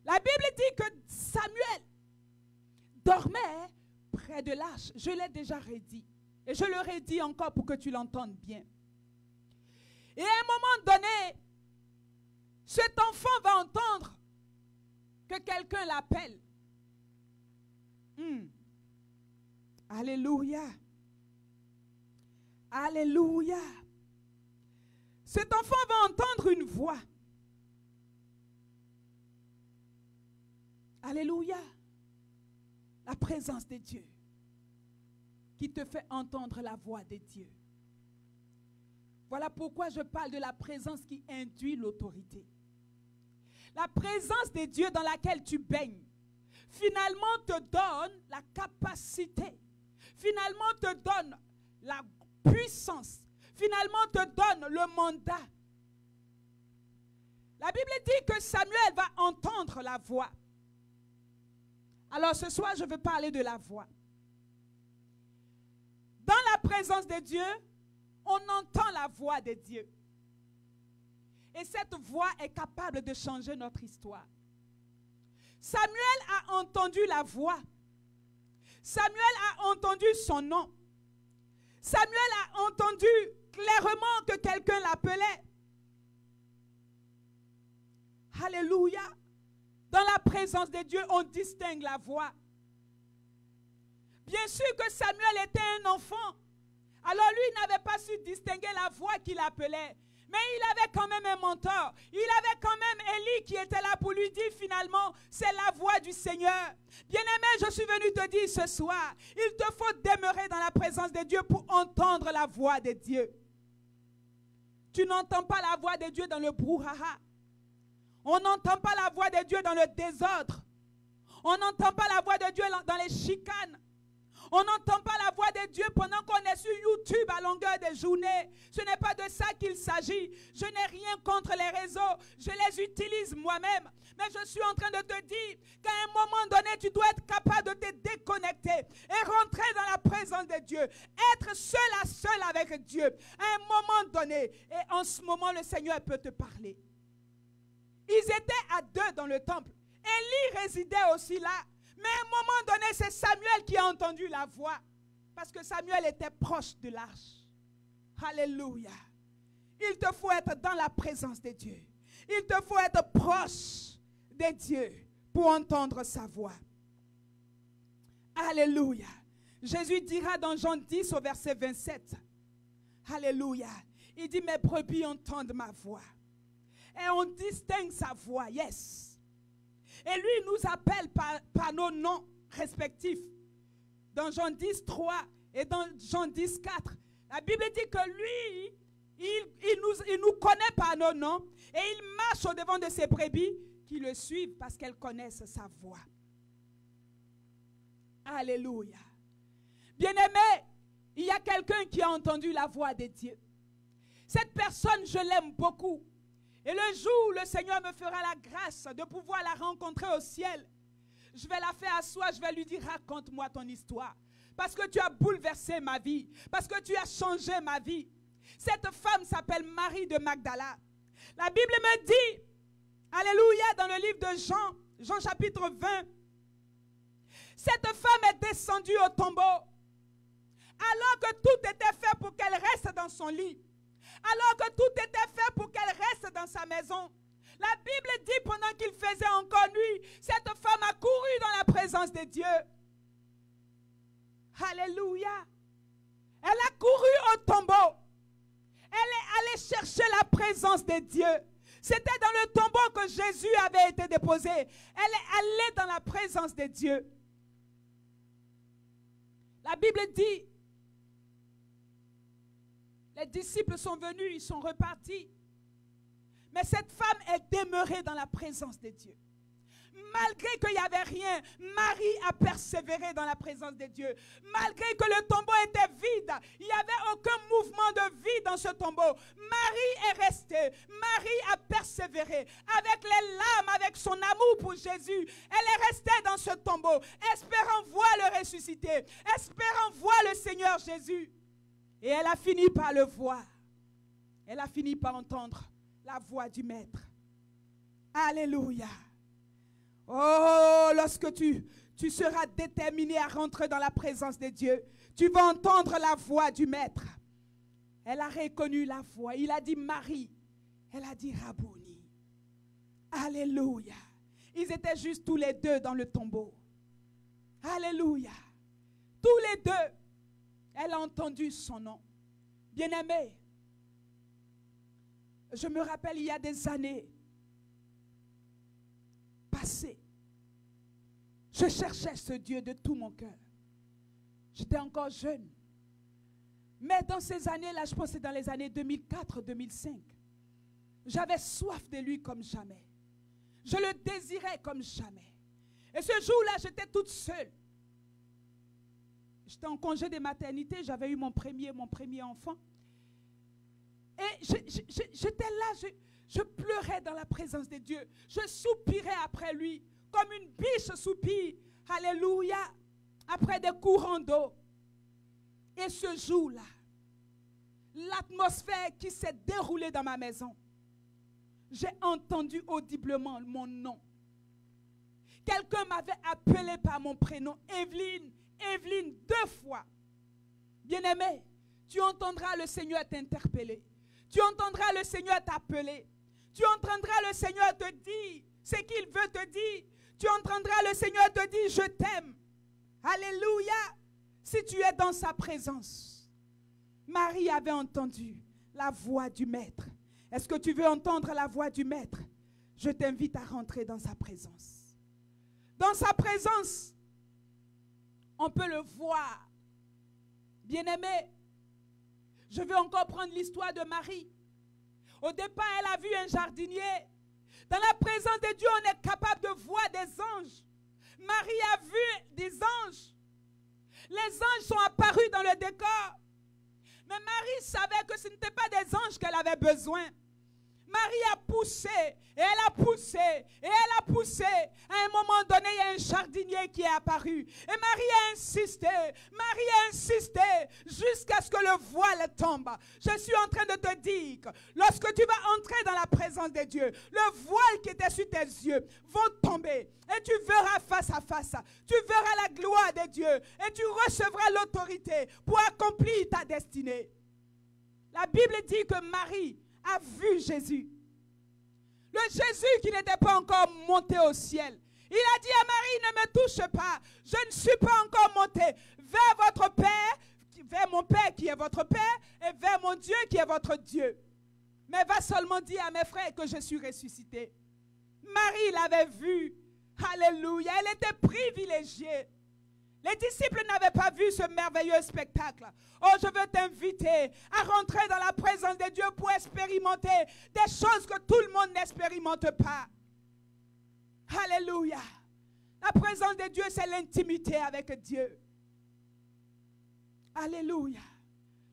Speaker 4: La Bible dit que Samuel dormait près de l'arche. Je l'ai déjà redit. Et je le redis encore pour que tu l'entendes bien. Et à un moment donné, cet enfant va entendre que quelqu'un l'appelle. Alléluia. Alléluia. Cet enfant va entendre une voix. Alléluia. La présence de Dieu qui te fait entendre la voix de Dieu. Voilà pourquoi je parle de la présence qui induit l'autorité. La présence de Dieu dans laquelle tu baignes, finalement te donne la capacité, finalement te donne la puissance, finalement te donne le mandat. La Bible dit que Samuel va entendre la voix. Alors ce soir, je veux parler de la voix. Dans la présence de Dieu, on entend la la voix de Dieu. Et cette voix est capable de changer notre histoire. Samuel a entendu la voix. Samuel a entendu son nom. Samuel a entendu clairement que quelqu'un l'appelait. Alléluia. Dans la présence de Dieu, on distingue la voix. Bien sûr que Samuel était un enfant. Alors lui n'avait pas su distinguer la voix qu'il appelait. Mais il avait quand même un mentor. Il avait quand même Élie qui était là pour lui dire finalement, c'est la voix du Seigneur. Bien-aimé, je suis venu te dire ce soir, il te faut demeurer dans la présence de Dieu pour entendre la voix de Dieu. Tu n'entends pas la voix de Dieu dans le brouhaha. On n'entend pas la voix de Dieu dans le désordre. On n'entend pas la voix de Dieu dans les chicanes. On n'entend pas la voix de Dieu pendant qu'on est sur YouTube à longueur de journée. Ce n'est pas de ça qu'il s'agit. Je n'ai rien contre les réseaux. Je les utilise moi-même. Mais je suis en train de te dire qu'à un moment donné, tu dois être capable de te déconnecter et rentrer dans la présence de Dieu. Être seul à seul avec Dieu. À un moment donné. Et en ce moment, le Seigneur peut te parler. Ils étaient à deux dans le temple. Élie résidait aussi là. Mais à un moment donné, c'est Samuel qui a entendu la voix. Parce que Samuel était proche de l'arche. Alléluia. Il te faut être dans la présence de Dieu. Il te faut être proche de Dieu pour entendre sa voix. Alléluia. Jésus dira dans Jean 10 au verset 27. Alléluia. Il dit, mes brebis entendent ma voix. Et on distingue sa voix, yes. Et lui, il nous appelle par nos noms respectifs. Dans Jean 10, 3 et dans Jean 10, 4. La Bible dit que lui, il nous connaît par nos noms et il marche au devant de ses brebis qui le suivent parce qu'elles connaissent sa voix. Alléluia. Bien-aimé, il y a quelqu'un qui a entendu la voix de Dieu. Cette personne, je l'aime beaucoup. Et le jour où le Seigneur me fera la grâce de pouvoir la rencontrer au ciel, je vais la faire asseoir, je vais lui dire, raconte-moi ton histoire. Parce que tu as bouleversé ma vie. Parce que tu as changé ma vie. Cette femme s'appelle Marie de Magdala. La Bible me dit, alléluia, dans le livre de Jean, Jean chapitre 20, cette femme est descendue au tombeau alors que tout était fait pour qu'elle reste dans son lit. Alors que tout était fait pour qu'elle reste dans sa maison. La Bible dit pendant qu'il faisait encore nuit, cette femme a couru dans la présence de Dieu. Alléluia. Elle a couru au tombeau. Elle est allée chercher la présence de Dieu. C'était dans le tombeau que Jésus avait été déposé. Elle est allée dans la présence de Dieu. La Bible dit, les disciples sont venus, ils sont repartis. Mais cette femme est demeurée dans la présence de Dieu. Malgré qu'il n'y avait rien, Marie a persévéré dans la présence de Dieu. Malgré que le tombeau était vide, il n'y avait aucun mouvement de vie dans ce tombeau. Marie est restée. Marie a persévéré. Avec les larmes, avec son amour pour Jésus, elle est restée dans ce tombeau, espérant voir le ressusciter, espérant voir le Seigneur Jésus. Et elle a fini par le voir. Elle a fini par entendre la voix du Maître. Alléluia. Oh, lorsque tu seras déterminé à rentrer dans la présence de Dieu, tu vas entendre la voix du Maître. Elle a reconnu la voix. Il a dit Marie. Elle a dit Rabouni. Alléluia. Ils étaient juste tous les deux dans le tombeau. Alléluia. Tous les deux. Elle a entendu son nom. Bien-aimé, je me rappelle il y a des années passées, je cherchais ce Dieu de tout mon cœur. J'étais encore jeune. Mais dans ces années-là, je pense que c'est dans les années 2004-2005, j'avais soif de lui comme jamais. Je le désirais comme jamais. Et ce jour-là, j'étais toute seule. J'étais en congé de maternité, j'avais eu mon premier enfant. Et j'étais là, je pleurais dans la présence de Dieu. Je soupirais après lui, comme une biche soupire. Alléluia. Après des courants d'eau. Et ce jour-là, l'atmosphère qui s'est déroulée dans ma maison. J'ai entendu audiblement mon nom. Quelqu'un m'avait appelé par mon prénom, Evelyne, Evelyne, 2 fois. Bien-aimé, tu entendras le Seigneur t'interpeller. Tu entendras le Seigneur t'appeler. Tu entendras le Seigneur te dire ce qu'il veut te dire. Tu entendras le Seigneur te dire, je t'aime. Alléluia. Si tu es dans sa présence. Marie avait entendu la voix du Maître. Est-ce que tu veux entendre la voix du Maître? Je t'invite à rentrer dans sa présence. Dans sa présence, on peut le voir. Bien-aimé, je veux encore prendre l'histoire de Marie. Au départ, elle a vu un jardinier. Dans la présence de Dieu, on est capable de voir des anges. Marie a vu des anges. Les anges sont apparus dans le décor. Mais Marie savait que ce n'était pas des anges qu'elle avait besoin. Marie a poussé, et elle a poussé, et elle a poussé. À un moment donné, il y a un jardinier qui est apparu. Et Marie a insisté, jusqu'à ce que le voile tombe. Je suis en train de te dire que lorsque tu vas entrer dans la présence de Dieu, le voile qui était sur tes yeux va tomber. Et tu verras face à face. Tu verras la gloire de Dieu. Et tu recevras l'autorité pour accomplir ta destinée. La Bible dit que Marie a vu Jésus. Le Jésus qui n'était pas encore monté au ciel. Il a dit à Marie, ne me touche pas. Je ne suis pas encore monté vers votre Père, vers mon Père qui est votre Père, et vers mon Dieu qui est votre Dieu. Mais va seulement dire à mes frères que je suis ressuscité. Marie l'avait vu. Alléluia. Elle était privilégiée. Les disciples n'avaient pas vu ce merveilleux spectacle. Oh, je veux t'inviter à rentrer dans la présence de Dieu pour expérimenter des choses que tout le monde n'expérimente pas. Alléluia. La présence de Dieu, c'est l'intimité avec Dieu. Alléluia.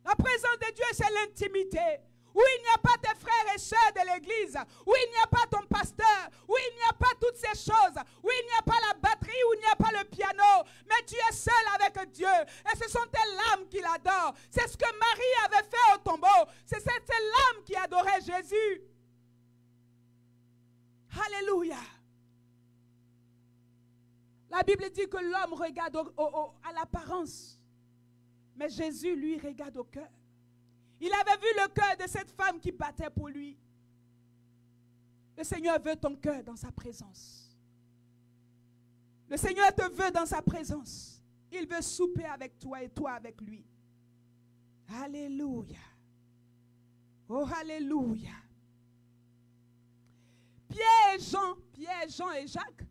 Speaker 4: La présence de Dieu, c'est l'intimité. Où il n'y a pas tes frères et sœurs de l'église, où il n'y a pas ton pasteur, où il n'y a pas toutes ces choses, où il n'y a pas la batterie, où il n'y a pas le piano, mais tu es seul avec Dieu. Et ce sont tes larmes qui l'adorent. C'est ce que Marie avait fait au tombeau. C'est ces larmes qui adoraient Jésus. Alléluia. La Bible dit que l'homme regarde à l'apparence, mais Jésus, lui, regarde au cœur. Il avait vu le cœur de cette femme qui battait pour lui. Le Seigneur veut ton cœur dans sa présence. Le Seigneur te veut dans sa présence. Il veut souper avec toi et toi avec lui. Alléluia. Oh, alléluia. Pierre, Jean et Jacques,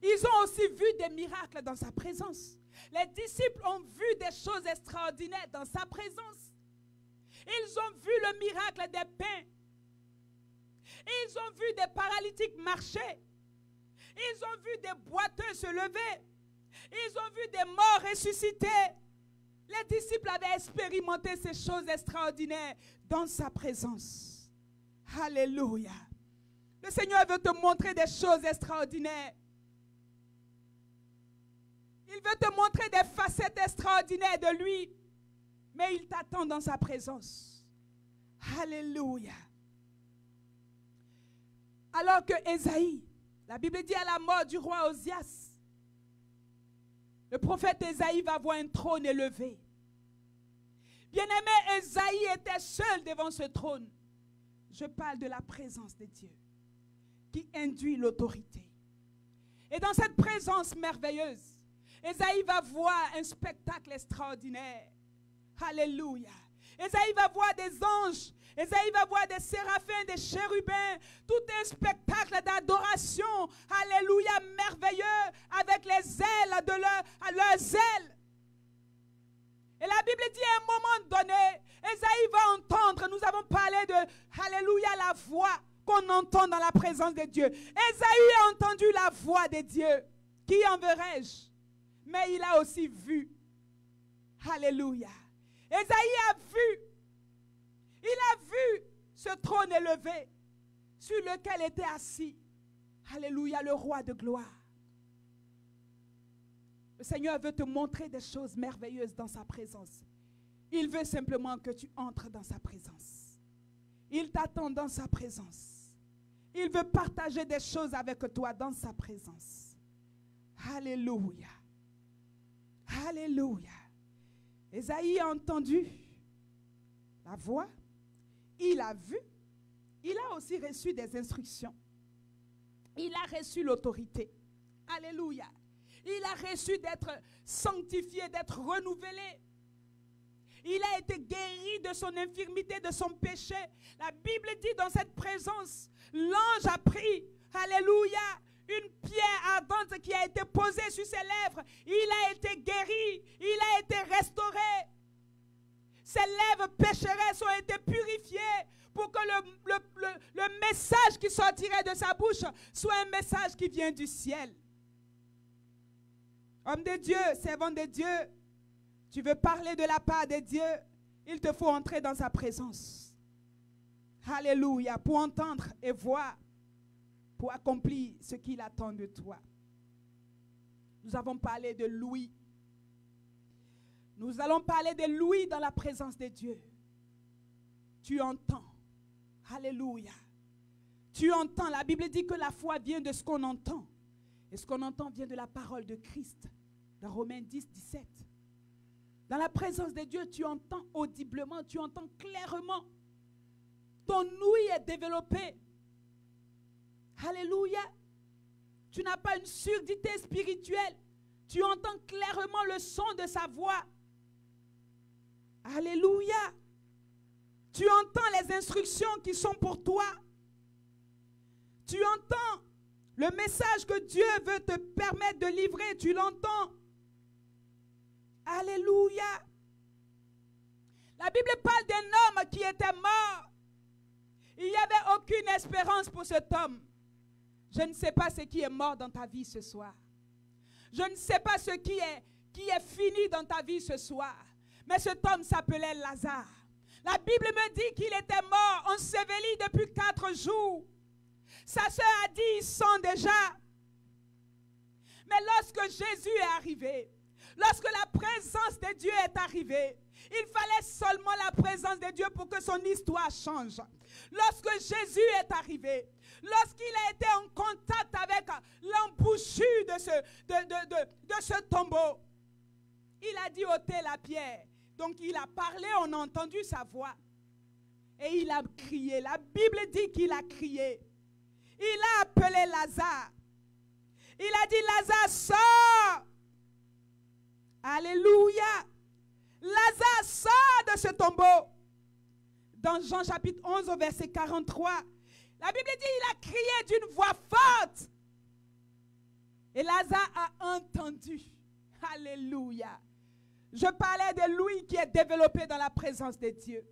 Speaker 4: ils ont aussi vu des miracles dans sa présence. Les disciples ont vu des choses extraordinaires dans sa présence. Ils ont vu le miracle des pains. Ils ont vu des paralytiques marcher. Ils ont vu des boiteux se lever. Ils ont vu des morts ressusciter. Les disciples avaient expérimenté ces choses extraordinaires dans sa présence. Alléluia. Le Seigneur veut te montrer des choses extraordinaires. Il veut te montrer des facettes extraordinaires de lui. Mais il t'attend dans sa présence. Alléluia. Alors que Ésaïe, la Bible dit à la mort du roi Osias, le prophète Ésaïe va voir un trône élevé. Bien-aimé, Ésaïe était seul devant ce trône. Je parle de la présence de Dieu qui induit l'autorité. Et dans cette présence merveilleuse, Ésaïe va voir un spectacle extraordinaire. Alléluia. Ésaïe va voir des anges. Ésaïe va voir des séraphins, des chérubins. Tout un spectacle d'adoration. Alléluia, merveilleux. Avec les ailes de leurs ailes. Et la Bible dit à un moment donné, Ésaïe va entendre. Nous avons parlé de, alléluia, la voix qu'on entend dans la présence de Dieu. Ésaïe a entendu la voix de Dieu. Qui enverrai-je? Mais il a aussi vu. Alléluia. Ésaïe a vu, il a vu ce trône élevé sur lequel était assis, alléluia, le roi de gloire. Le Seigneur veut te montrer des choses merveilleuses dans sa présence. Il veut simplement que tu entres dans sa présence. Il t'attend dans sa présence. Il veut partager des choses avec toi dans sa présence. Alléluia. Alléluia. Ésaïe a entendu la voix. Il a vu. Il a aussi reçu des instructions. Il a reçu l'autorité. Alléluia. Il a reçu d'être sanctifié, d'être renouvelé. Il a été guéri de son infirmité, de son péché. La Bible dit dans cette présence, l'ange a pris, alléluia, une pierre ardente qui a été posée sur ses lèvres. Il a été guéri, il a été restauré. Ses lèvres pécheresses ont été purifiées pour que le message qui sortirait de sa bouche soit un message qui vient du ciel. Homme de Dieu, servant de Dieu, tu veux parler de la part de Dieu, il te faut entrer dans sa présence. Alléluia, pour entendre et voir, pour accomplir ce qu'il attend de toi. Nous avons parlé de Louis. Nous allons parler de Louis dans la présence de Dieu. Tu entends. Alléluia. Tu entends. La Bible dit que la foi vient de ce qu'on entend. Et ce qu'on entend vient de la parole de Christ. Dans Romains 10, 17. Dans la présence de Dieu, tu entends audiblement, tu entends clairement. Ton ouïe est développé. Alléluia. Tu n'as pas une surdité spirituelle. Tu entends clairement le son de sa voix. Alléluia. Tu entends les instructions qui sont pour toi. Tu entends le message que Dieu veut te permettre de livrer. Tu l'entends. Alléluia. La Bible parle d'un homme qui était mort. Il n'y avait aucune espérance pour cet homme. Je ne sais pas ce qui est mort dans ta vie ce soir. Je ne sais pas ce qui est fini dans ta vie ce soir. Mais cet homme s'appelait Lazare. La Bible me dit qu'il était mort, enseveli depuis 4 jours. Sa sœur a dit, il sent déjà. Mais lorsque Jésus est arrivé, lorsque la présence de Dieu est arrivée, il fallait seulement la présence de Dieu pour que son histoire change. Lorsque Jésus est arrivé, lorsqu'il a été en contact avec l'embouchure de ce tombeau, il a dit ôtez la pierre. Donc il a parlé, on a entendu sa voix. Et il a crié. La Bible dit qu'il a crié. Il a appelé Lazare. Il a dit Lazare, sors. Alléluia. Lazare sort de ce tombeau. Dans Jean chapitre 11 au verset 43, la Bible dit il a crié d'une voix forte. Et Lazare a entendu. Alléluia. Je parlais de Louis qui est développé dans la présence de Dieu.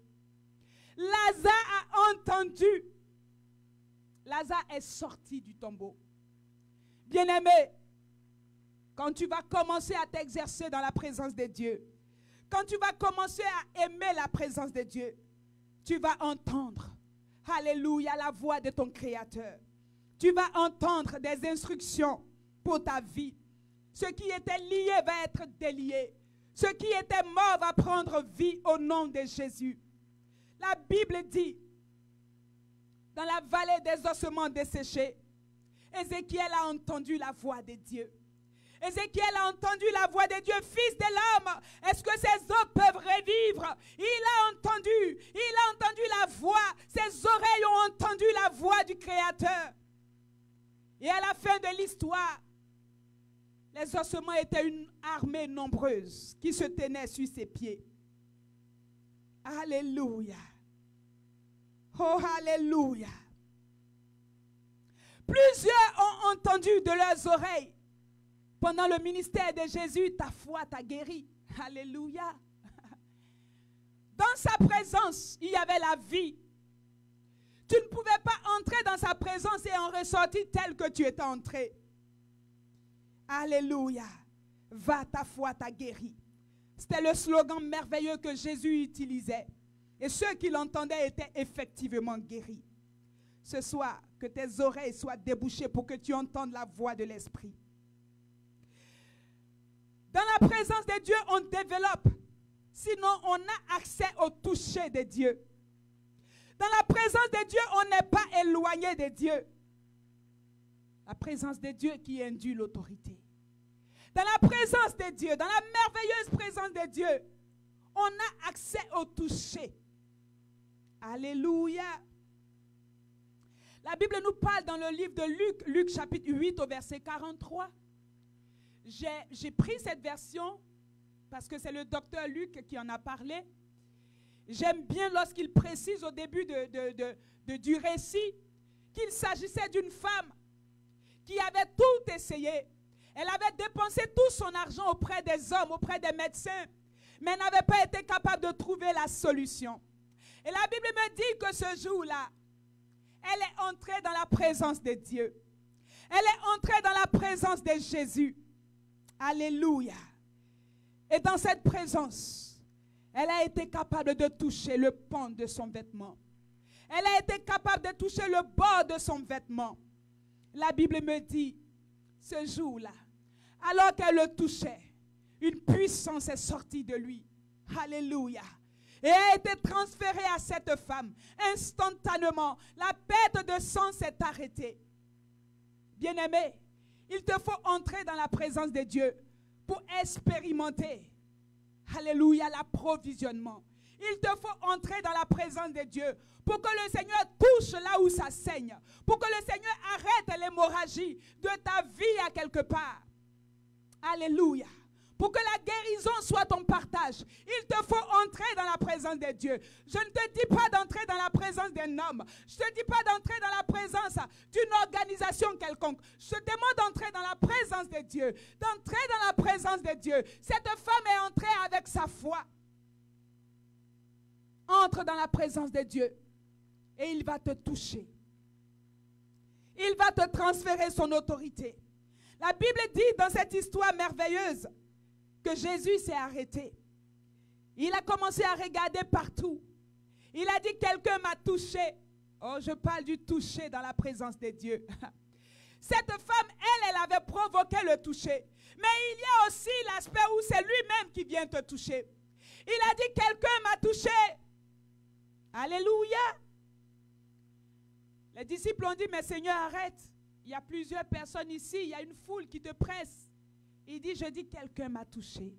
Speaker 4: Lazare a entendu. Lazare est sorti du tombeau. Bien-aimé, quand tu vas commencer à t'exercer dans la présence de Dieu, quand tu vas commencer à aimer la présence de Dieu, tu vas entendre, alléluia, la voix de ton Créateur. Tu vas entendre des instructions pour ta vie. Ce qui était lié va être délié. Ce qui était mort va prendre vie au nom de Jésus. La Bible dit, dans la vallée des ossements desséchés, Ézéchiel a entendu la voix de Dieu. Ézéchiel a entendu la voix de Dieu. Fils de l'homme, est-ce que ces os peuvent revivre? Il a entendu la voix. Ses oreilles ont entendu la voix du Créateur. Et à la fin de l'histoire, les ossements étaient une armée nombreuse qui se tenait sur ses pieds. Alléluia. Oh, alléluia. Plusieurs ont entendu de leurs oreilles. Pendant le ministère de Jésus, ta foi t'a guéri. Alléluia. Dans sa présence, il y avait la vie. Tu ne pouvais pas entrer dans sa présence et en ressortir tel que tu étais entré. Alléluia. Va, ta foi t'a guéri. C'était le slogan merveilleux que Jésus utilisait. Et ceux qui l'entendaient étaient effectivement guéris. Ce soir, que tes oreilles soient débouchées pour que tu entendes la voix de l'Esprit. Dans la présence de Dieu, on développe Sinon, on a accès au toucher de Dieu. Dans la présence de Dieu, on n'est pas éloigné de Dieu. La présence de Dieu qui induit l'autorité. Dans la présence de Dieu, dans la merveilleuse présence de Dieu, on a accès au toucher. Alléluia. La Bible nous parle dans le livre de Luc, Luc chapitre 8 au verset 43. J'ai pris cette version parce que c'est le docteur Luc qui en a parlé. J'aime bien lorsqu'il précise au début du récit qu'il s'agissait d'une femme qui avait tout essayé. Elle avait dépensé tout son argent auprès des hommes, auprès des médecins, mais elle n'avait pas été capable de trouver la solution. Et la Bible me dit que ce jour-là, elle est entrée dans la présence de Dieu. Elle est entrée dans la présence de Jésus. Alléluia. Et dans cette présence, elle a été capable de toucher le pan de son vêtement. Elle a été capable de toucher le bord de son vêtement. La Bible me dit, ce jour-là, alors qu'elle le touchait, une puissance est sortie de lui. Alléluia. Et a été transférée à cette femme. Instantanément, la perte de sang s'est arrêtée. Bien-aimé, il te faut entrer dans la présence de Dieu pour expérimenter, alléluia, l'approvisionnement. Il te faut entrer dans la présence de Dieu pour que le Seigneur touche là où ça saigne, pour que le Seigneur arrête l'hémorragie de ta vie à quelque part. Alléluia. Pour que la guérison soit ton partage, il te faut entrer dans la présence de Dieu. Je ne te dis pas d'entrer dans la présence d'un homme. Je ne te dis pas d'entrer dans la présence d'une organisation quelconque. Je te demande d'entrer dans la présence de Dieu. D'entrer dans la présence de Dieu. Cette femme est entrée avec sa foi. Entre dans la présence de Dieu et il va te toucher. Il va te transférer son autorité. La Bible dit dans cette histoire merveilleuse que Jésus s'est arrêté. Il a commencé à regarder partout. Il a dit, quelqu'un m'a touché. Oh, je parle du toucher dans la présence de Dieu. Cette femme, elle avait provoqué le toucher. Mais il y a aussi l'aspect où c'est lui-même qui vient te toucher. Il a dit, quelqu'un m'a touché. Alléluia. Les disciples ont dit, mais Seigneur, arrête. Il y a plusieurs personnes ici, il y a une foule qui te presse. Il dit, je dis, quelqu'un m'a touché.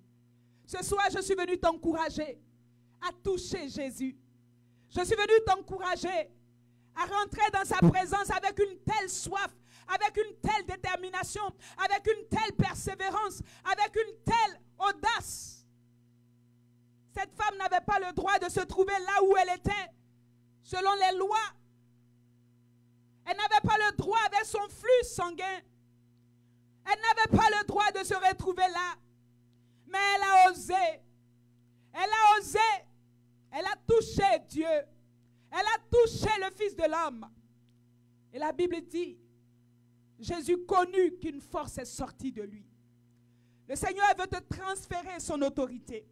Speaker 4: Ce soir, je suis venu t'encourager à toucher Jésus. Je suis venu t'encourager à rentrer dans sa présence avec une telle soif, avec une telle détermination, avec une telle persévérance, avec une telle audace. Cette femme n'avait pas le droit de se trouver là où elle était, selon les lois. Elle n'avait pas le droit avec son flux sanguin. Elle n'avait pas le droit de se retrouver là. Mais elle a osé. Elle a osé. Elle a touché Dieu. Elle a touché le Fils de l'homme. Et la Bible dit, Jésus connut qu'une force est sortie de lui. Le Seigneur veut te transférer son autorité.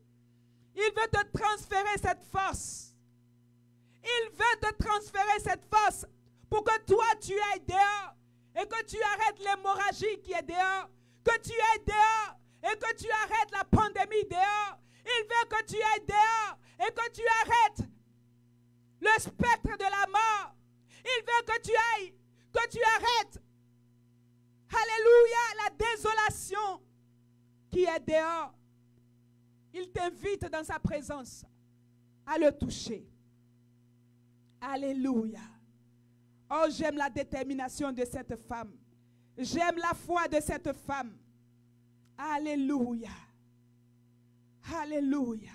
Speaker 4: Il veut te transférer cette force. Il veut te transférer cette force pour que toi tu ailles dehors et que tu arrêtes l'hémorragie qui est dehors, que tu ailles dehors et que tu arrêtes la pandémie dehors. Il veut que tu ailles dehors et que tu arrêtes le spectre de la mort. Il veut que tu ailles, que tu arrêtes, alléluia, la désolation qui est dehors. Il t'invite dans sa présence à le toucher. Alléluia. Oh, j'aime la détermination de cette femme. J'aime la foi de cette femme. Alléluia. Alléluia.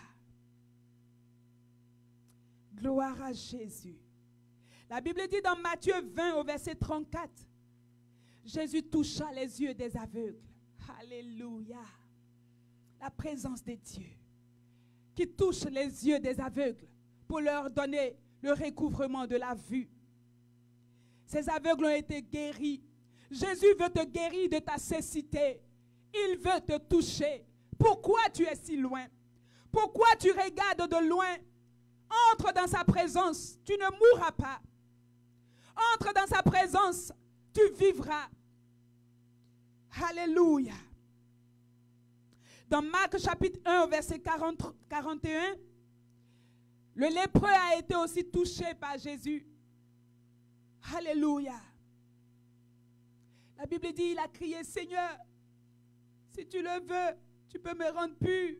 Speaker 4: Gloire à Jésus. La Bible dit dans Matthieu 20 au verset 34, Jésus toucha les yeux des aveugles. Alléluia. La présence de Dieu qui touche les yeux des aveugles pour leur donner le recouvrement de la vue. Ces aveugles ont été guéris. Jésus veut te guérir de ta cécité. Il veut te toucher. Pourquoi tu es si loin? Pourquoi tu regardes de loin? Entre dans sa présence, tu ne mourras pas. Entre dans sa présence, tu vivras. Alléluia. Dans Marc chapitre 1, verset 41, le lépreux a été aussi touché par Jésus. Alléluia. La Bible dit, il a crié, Seigneur, si tu le veux, tu peux me rendre pur.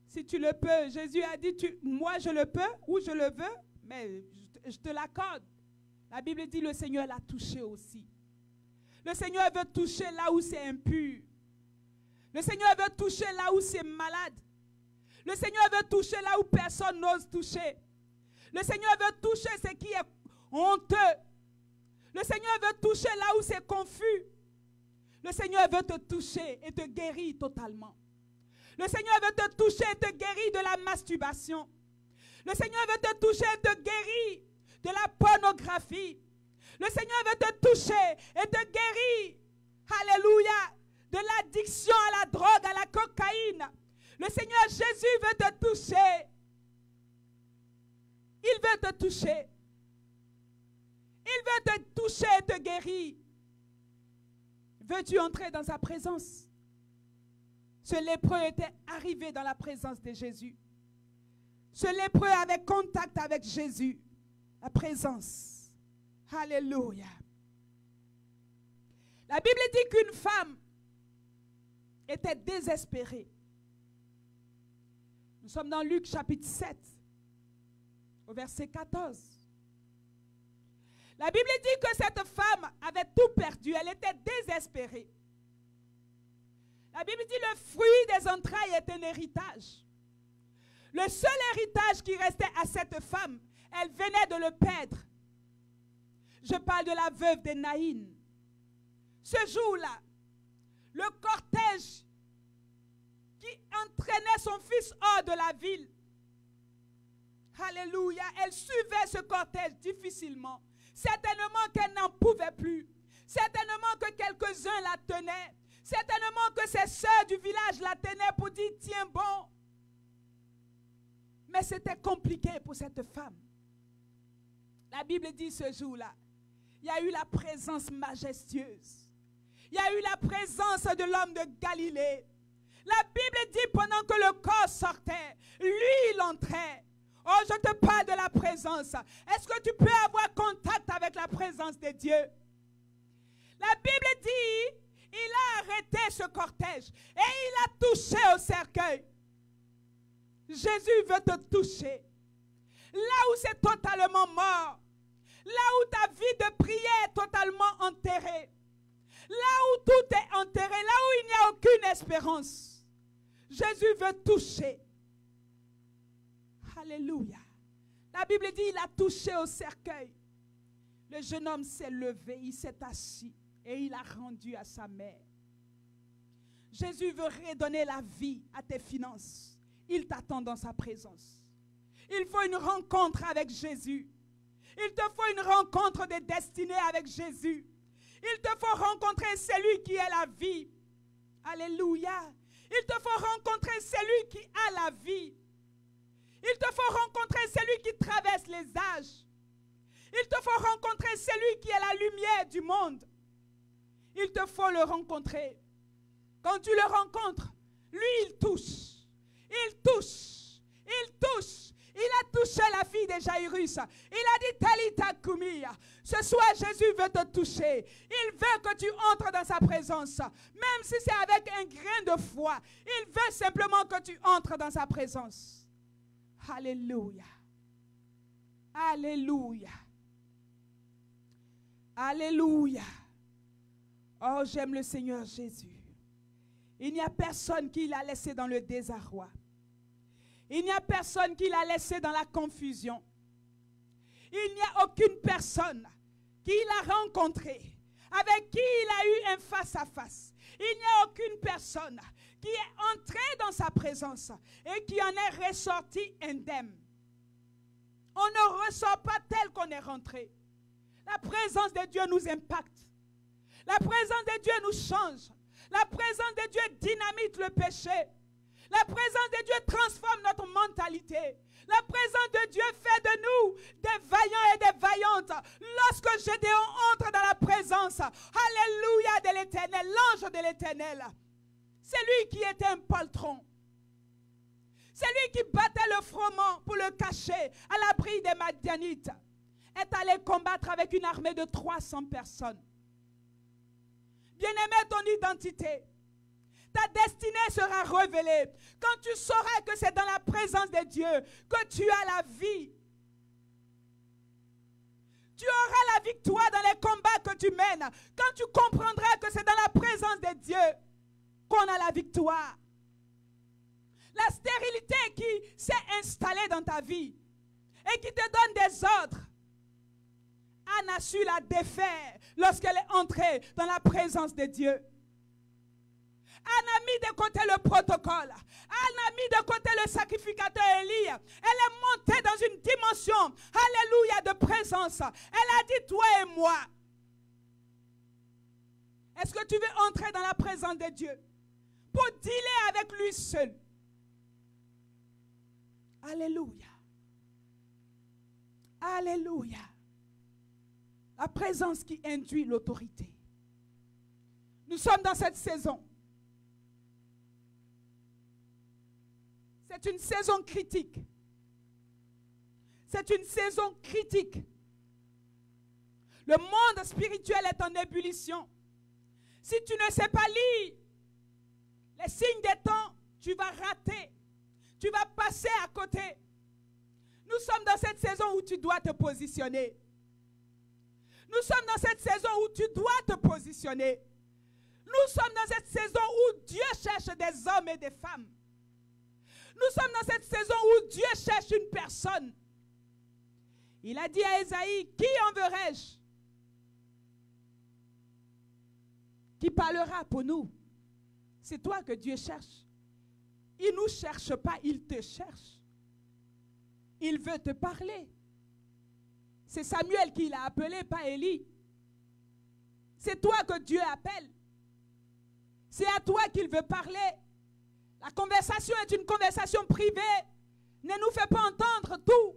Speaker 4: Si tu le peux. Jésus a dit, moi je le peux ou je le veux, mais je te l'accorde. La Bible dit, le Seigneur l'a touché aussi. Le Seigneur veut toucher là où c'est impur. Le Seigneur veut toucher là où c'est malade. Le Seigneur veut toucher là où personne n'ose toucher. Le Seigneur veut toucher ce qui est honteux. Le Seigneur veut toucher là où c'est confus. Le Seigneur veut te toucher et te guérir totalement. Le Seigneur veut te toucher et te guérir de la masturbation. Le Seigneur veut te toucher et te guérir de la pornographie. Le Seigneur veut te toucher et te guérir, alléluia, de l'addiction à la drogue, à la cocaïne. Le Seigneur Jésus veut te toucher. Il veut te toucher. Il veut te toucher et te guérir. Veux-tu entrer dans sa présence? Ce lépreux était arrivé dans la présence de Jésus. Ce lépreux avait contact avec Jésus. La présence. Alléluia. La Bible dit qu'une femme était désespérée. Nous sommes dans Luc chapitre 7, au verset 14. La Bible dit que cette femme avait tout perdu. Elle était désespérée. La Bible dit que le fruit des entrailles est un héritage. Le seul héritage qui restait à cette femme, elle venait de le perdre. Je parle de la veuve de Naïn. Ce jour-là, le cortège qui entraînait son fils hors de la ville, alléluia, elle suivait ce cortège difficilement. Certainement qu'elle n'en pouvait plus. Certainement que quelques-uns la tenaient. Certainement que ses sœurs du village la tenaient pour dire, tiens bon. Mais c'était compliqué pour cette femme. La Bible dit ce jour-là, il y a eu la présence majestueuse. Il y a eu la présence de l'homme de Galilée. La Bible dit pendant que le corps sortait, lui il entrait. Oh, je te parle de la présence. Est-ce que tu peux avoir contact avec la présence de Dieu? La Bible dit, il a arrêté ce cortège et il a touché au cercueil. Jésus veut te toucher. Là où c'est totalement mort. Là où ta vie de prière est totalement enterrée. Là où tout est enterré. Là où il n'y a aucune espérance. Jésus veut toucher. Alléluia. La Bible dit, il a touché au cercueil. Le jeune homme s'est levé, il s'est assis et il a rendu à sa mère. Jésus veut redonner la vie à tes finances. Il t'attend dans sa présence. Il faut une rencontre avec Jésus. Il te faut une rencontre de destinée avec Jésus. Il te faut rencontrer celui qui est la vie. Alléluia. Il te faut rencontrer celui qui a la vie. Il te faut rencontrer celui qui traverse les âges. Il te faut rencontrer celui qui est la lumière du monde. Il te faut le rencontrer. Quand tu le rencontres, lui il touche. Il touche. Il touche. Il a touché la fille de Jairus. Il a dit Talita Kumi. Ce soir, Jésus veut te toucher. Il veut que tu entres dans sa présence. Même si c'est avec un grain de foi. Il veut simplement que tu entres dans sa présence. Alléluia. Alléluia. Alléluia. Oh, j'aime le Seigneur Jésus. Il n'y a personne qui l'a laissé dans le désarroi. Il n'y a personne qui l'a laissé dans la confusion. Il n'y a aucune personne qui l'a rencontré, avec qui il a eu un face-à-face. Il n'y a aucune personne qui est entrée dans sa présence et qui en est ressortie indemne. On ne ressort pas tel qu'on est rentré. La présence de Dieu nous impacte. La présence de Dieu nous change. La présence de Dieu dynamite le péché. La présence de Dieu transforme notre mentalité. La présence de Dieu fait de nous des vaillants et des vaillantes. Lorsque Gédéon entre dans la présence, alléluia, de l'Éternel, l'ange de l'Éternel, C'est lui qui était un poltron. C'est lui qui battait le froment pour le cacher à l'abri des Madianites. Est allé combattre avec une armée de 300 personnes. Bien-aimé, ton identité, ta destinée sera révélée quand tu sauras que c'est dans la présence de Dieu que tu as la vie. Tu auras la victoire dans les combats que tu mènes quand tu comprendras que c'est dans la présence de Dieu qu'on a la victoire. La stérilité qui s'est installée dans ta vie et qui te donne des ordres, Anne a su la défaire lorsqu'elle est entrée dans la présence de Dieu. Anne a mis de côté le protocole. Anne a mis de côté le sacrificateur Élie. Elle est montée dans une dimension, alléluia, de présence. Elle a dit, toi et moi. Est-ce que tu veux entrer dans la présence de Dieu pour dealer avec lui seul? Alléluia. Alléluia. La présence qui induit l'autorité. Nous sommes dans cette saison. C'est une saison critique. C'est une saison critique. Le monde spirituel est en ébullition. Si tu ne sais pas lire les signes des temps, tu vas rater. Tu vas passer à côté. Nous sommes dans cette saison où tu dois te positionner. Nous sommes dans cette saison où tu dois te positionner. Nous sommes dans cette saison où Dieu cherche des hommes et des femmes. Nous sommes dans cette saison où Dieu cherche une personne. Il a dit à Ésaïe, qui enverrai-je? Qui parlera pour nous? C'est toi que Dieu cherche. Il ne nous cherche pas, il te cherche. Il veut te parler. C'est Samuel qui l'a appelé, pas Élie. C'est toi que Dieu appelle. C'est à toi qu'il veut parler. La conversation est une conversation privée. Ne nous fais pas entendre tout.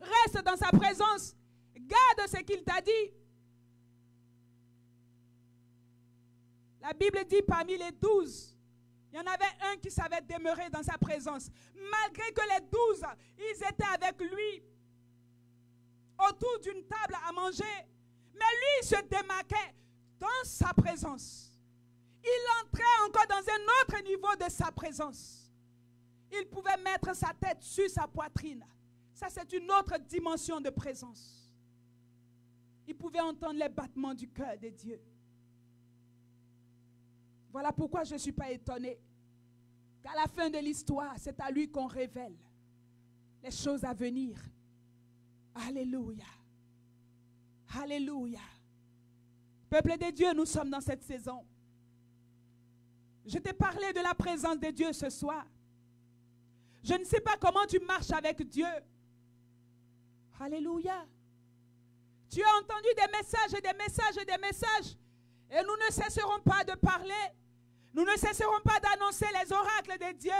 Speaker 4: Reste dans sa présence. Garde ce qu'il t'a dit. La Bible dit parmi les 12, il y en avait un qui savait demeurer dans sa présence. Malgré que les 12, ils étaient avec lui autour d'une table à manger. Mais lui, il se démarquait dans sa présence. Il entrait encore dans un autre niveau de sa présence. Il pouvait mettre sa tête sur sa poitrine. Ça, c'est une autre dimension de présence. Il pouvait entendre les battements du cœur de Dieu. Voilà pourquoi je ne suis pas étonné qu'à la fin de l'histoire, c'est à lui qu'on révèle les choses à venir. Alléluia. Alléluia. Peuple de Dieu, nous sommes dans cette saison. Je t'ai parlé de la présence de Dieu ce soir. Je ne sais pas comment tu marches avec Dieu. Alléluia. Tu as entendu des messages et des messages et des messages. Et nous ne cesserons pas de parler. Nous ne cesserons pas d'annoncer les oracles de Dieu.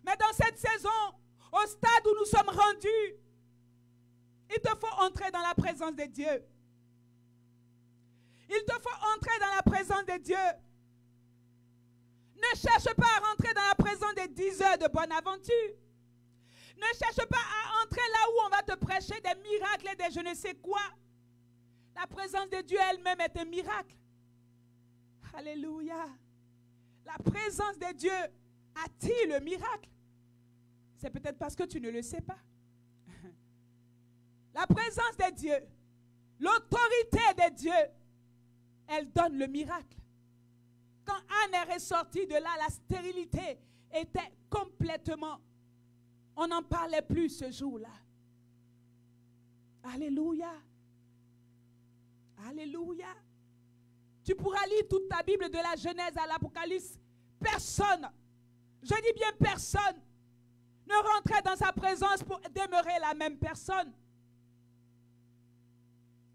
Speaker 4: Mais dans cette saison, au stade où nous sommes rendus, il te faut entrer dans la présence de Dieu. Il te faut entrer dans la présence de Dieu. Ne cherche pas à rentrer dans la présence des 10 heures de bonne aventure. Ne cherche pas à entrer là où on va te prêcher des miracles et des je ne sais quoi. La présence de Dieu elle-même est un miracle. Alléluia. La présence de Dieu attire le miracle. C'est peut-être parce que tu ne le sais pas. La présence de Dieu, l'autorité de Dieu, elle donne le miracle. Quand Anne est ressortie de là, la stérilité était complètement... On n'en parlait plus ce jour-là. Alléluia. Alléluia. Tu pourras lire toute ta Bible de la Genèse à l'Apocalypse. Personne, je dis bien personne, ne rentrait dans sa présence pour demeurer la même personne.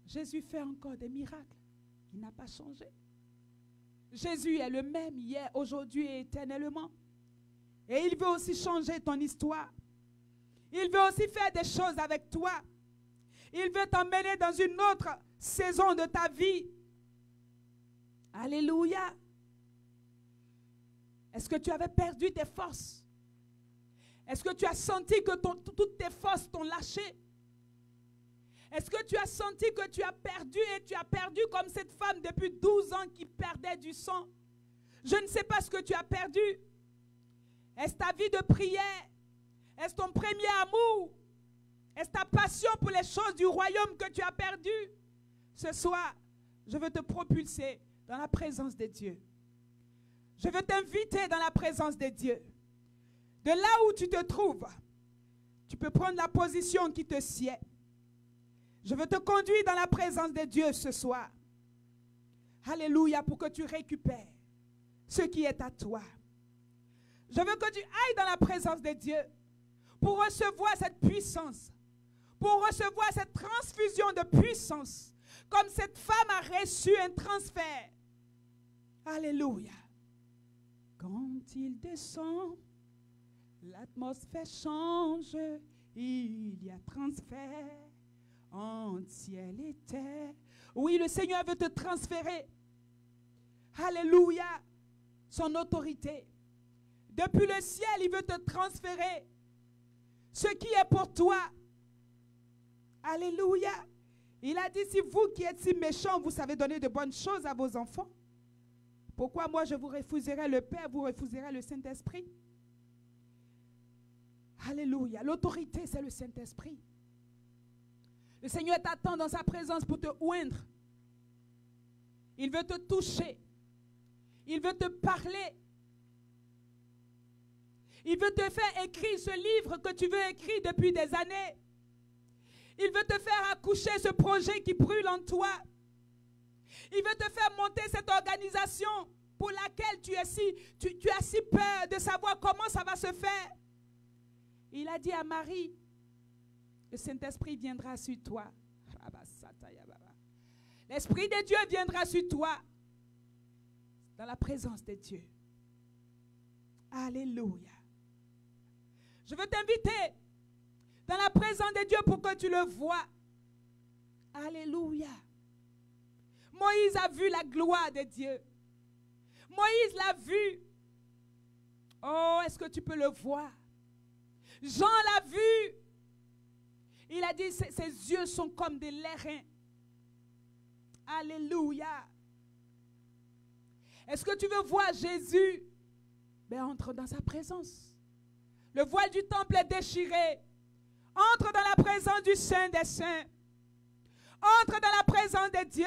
Speaker 4: Jésus fait encore des miracles. Il n'a pas changé. Jésus est le même hier, aujourd'hui et éternellement. Et il veut aussi changer ton histoire. Il veut aussi faire des choses avec toi. Il veut t'emmener dans une autre saison de ta vie. Alléluia. Est-ce que tu avais perdu tes forces? Est-ce que tu as senti que toutes tes forces t'ont lâché? Est-ce que tu as senti que tu as perdu et tu as perdu comme cette femme depuis 12 ans qui perdait du sang? Je ne sais pas ce que tu as perdu. Est-ce ta vie de prière? Est-ce ton premier amour? Est-ce ta passion pour les choses du royaume que tu as perdu? Ce soir, je veux te propulser dans la présence de Dieu. Je veux t'inviter dans la présence de Dieu. De là où tu te trouves, tu peux prendre la position qui te sied. Je veux te conduire dans la présence de Dieu ce soir. Alléluia, pour que tu récupères ce qui est à toi. Je veux que tu ailles dans la présence de Dieu pour recevoir cette puissance, pour recevoir cette transfusion de puissance, comme cette femme a reçu un transfert. Alléluia. Quand il descend, l'atmosphère change, il y a transfert en ciel et terre. Oui, le Seigneur veut te transférer. Alléluia. Son autorité. Depuis le ciel, il veut te transférer ce qui est pour toi. Alléluia. Il a dit, si vous qui êtes si méchants, vous savez donner de bonnes choses à vos enfants, pourquoi moi je vous refuserai le Père, vous refuserez le Saint-Esprit? Alléluia. L'autorité, c'est le Saint-Esprit. Le Seigneur t'attend dans sa présence pour te oindre. Il veut te toucher. Il veut te parler. Il veut te faire écrire ce livre que tu veux écrire depuis des années. Il veut te faire accoucher ce projet qui brûle en toi. Il veut te faire monter cette organisation pour laquelle tu as si peur de savoir comment ça va se faire. Il a dit à Marie, le Saint-Esprit viendra sur toi. L'Esprit de Dieu viendra sur toi dans la présence de Dieu. Alléluia. Je veux t'inviter dans la présence de Dieu pour que tu le vois. Alléluia. Moïse a vu la gloire de Dieu. Moïse l'a vu. Oh, est-ce que tu peux le voir? Jean l'a vu. Il a dit, ses yeux sont comme des lérins. Alléluia. Est-ce que tu veux voir Jésus? Ben, entre dans sa présence. Le voile du temple est déchiré. Entre dans la présence du Saint des Saints. Entre dans la présence de Dieu.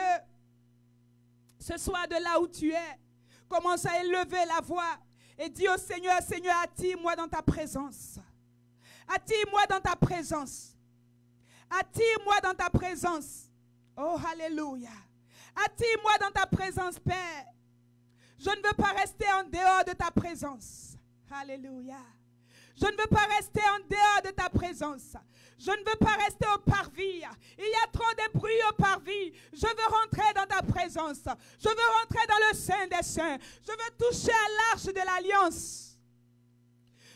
Speaker 4: Ce soir, de là où tu es, commence à élever la voix et dis au Seigneur, Seigneur, attire-moi dans ta présence. Attire-moi dans ta présence. Attire-moi dans ta présence. Oh, alléluia. Attire-moi dans ta présence, Père. Je ne veux pas rester en dehors de ta présence. Alléluia. Je ne veux pas rester en dehors de ta présence. Je ne veux pas rester au parvis. Il y a trop de bruit au parvis. Je veux rentrer dans ta présence. Je veux rentrer dans le Saint des Saints. Je veux toucher à l'arche de l'Alliance.